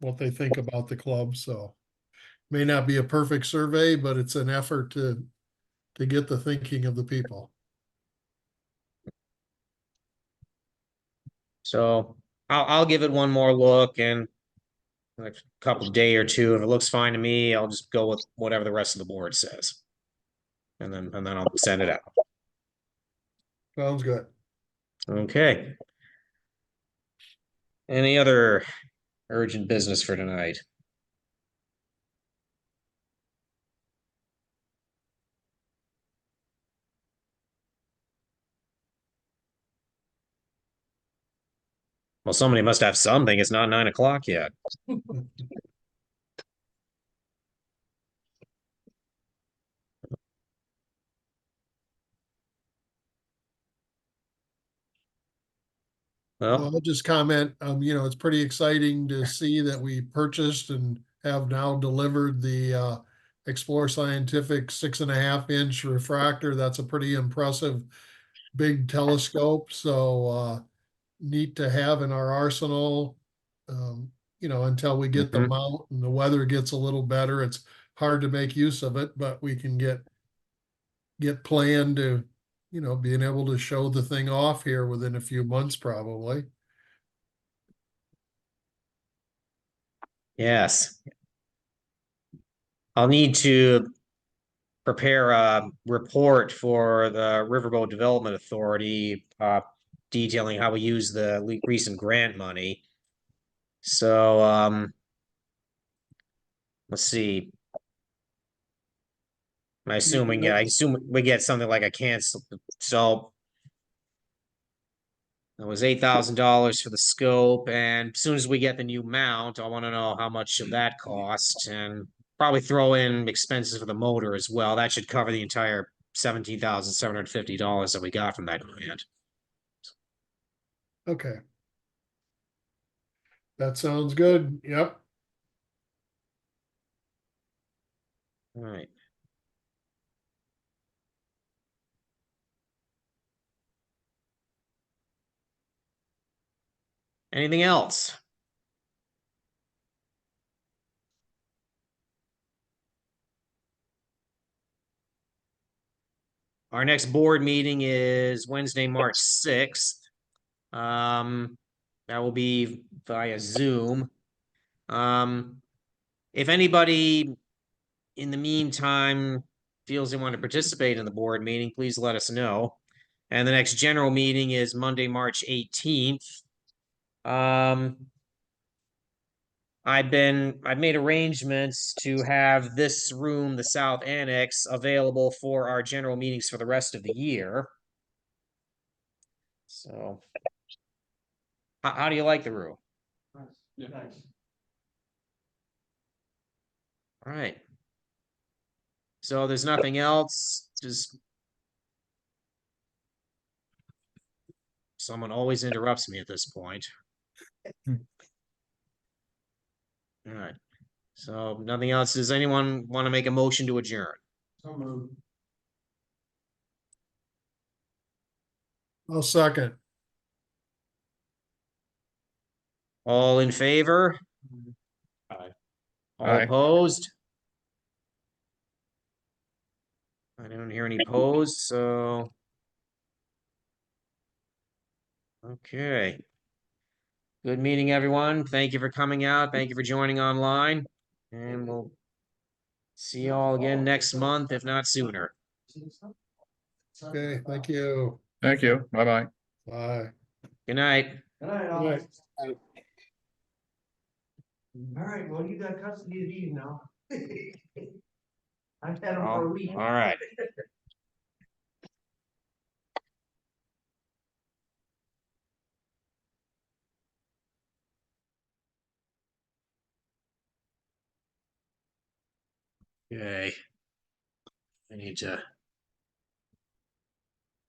what they think about the club. So may not be a perfect survey, but it's an effort to get the thinking of the people. So I'll give it one more look and like a couple day or two. If it looks fine to me, I'll just go with whatever the rest of the board says. And then I'll send it out. Sounds good. Okay. Any other urgent business for tonight? Well, somebody must have something. It's not 9 o'clock yet. Well, Well, I'll just comment, it's pretty exciting to see that we purchased and have now delivered the Explore Scientific 6.5-inch refractor. That's a pretty impressive big telescope. So neat to have in our arsenal. Until we get the Mhm. mount and the weather gets a little better, it's hard to make use of it, but we can get planned to, being able to show the thing off here within a few months, probably. Yes. I'll need to prepare a report for the Riverboat Development Authority, detailing how we use the recent grant money. So, let's see. I assume we get something like a cancel. So it was $8,000 for the scope, and as soon as we get the new mount, I want to know how much of that cost, and probably throw in expenses for the motor as well. That should cover the entire $17,750 that we got from that grant. Okay. That sounds good. Yep. All right. Anything else? Our next board meeting is Wednesday, March 6th. That will be via Zoom. If anybody in the meantime feels they want to participate in the board meeting, please let us know. And the next general meeting is Monday, March 18th. I've made arrangements to have this room, the South Annex, available for our general meetings for the rest of the year. So, how do you like the room? Nice. All right. So there's nothing else, just someone always interrupts me at this point. All right. So nothing else. Does anyone want to make a motion to adjourn? So moved. I'll second. All in favor? Aye. All Aye. opposed? I don't hear any opposed, so. Okay. Good meeting, everyone. Thank you for coming out. Thank you for joining online. And we'll see you all again next month, if not sooner. Okay, thank you. Thank you. Bye-bye. Bye. Good night. Good night, all. Good night. All right, well, you got custody of these now. I've had them All for a week. right. Okay. I need to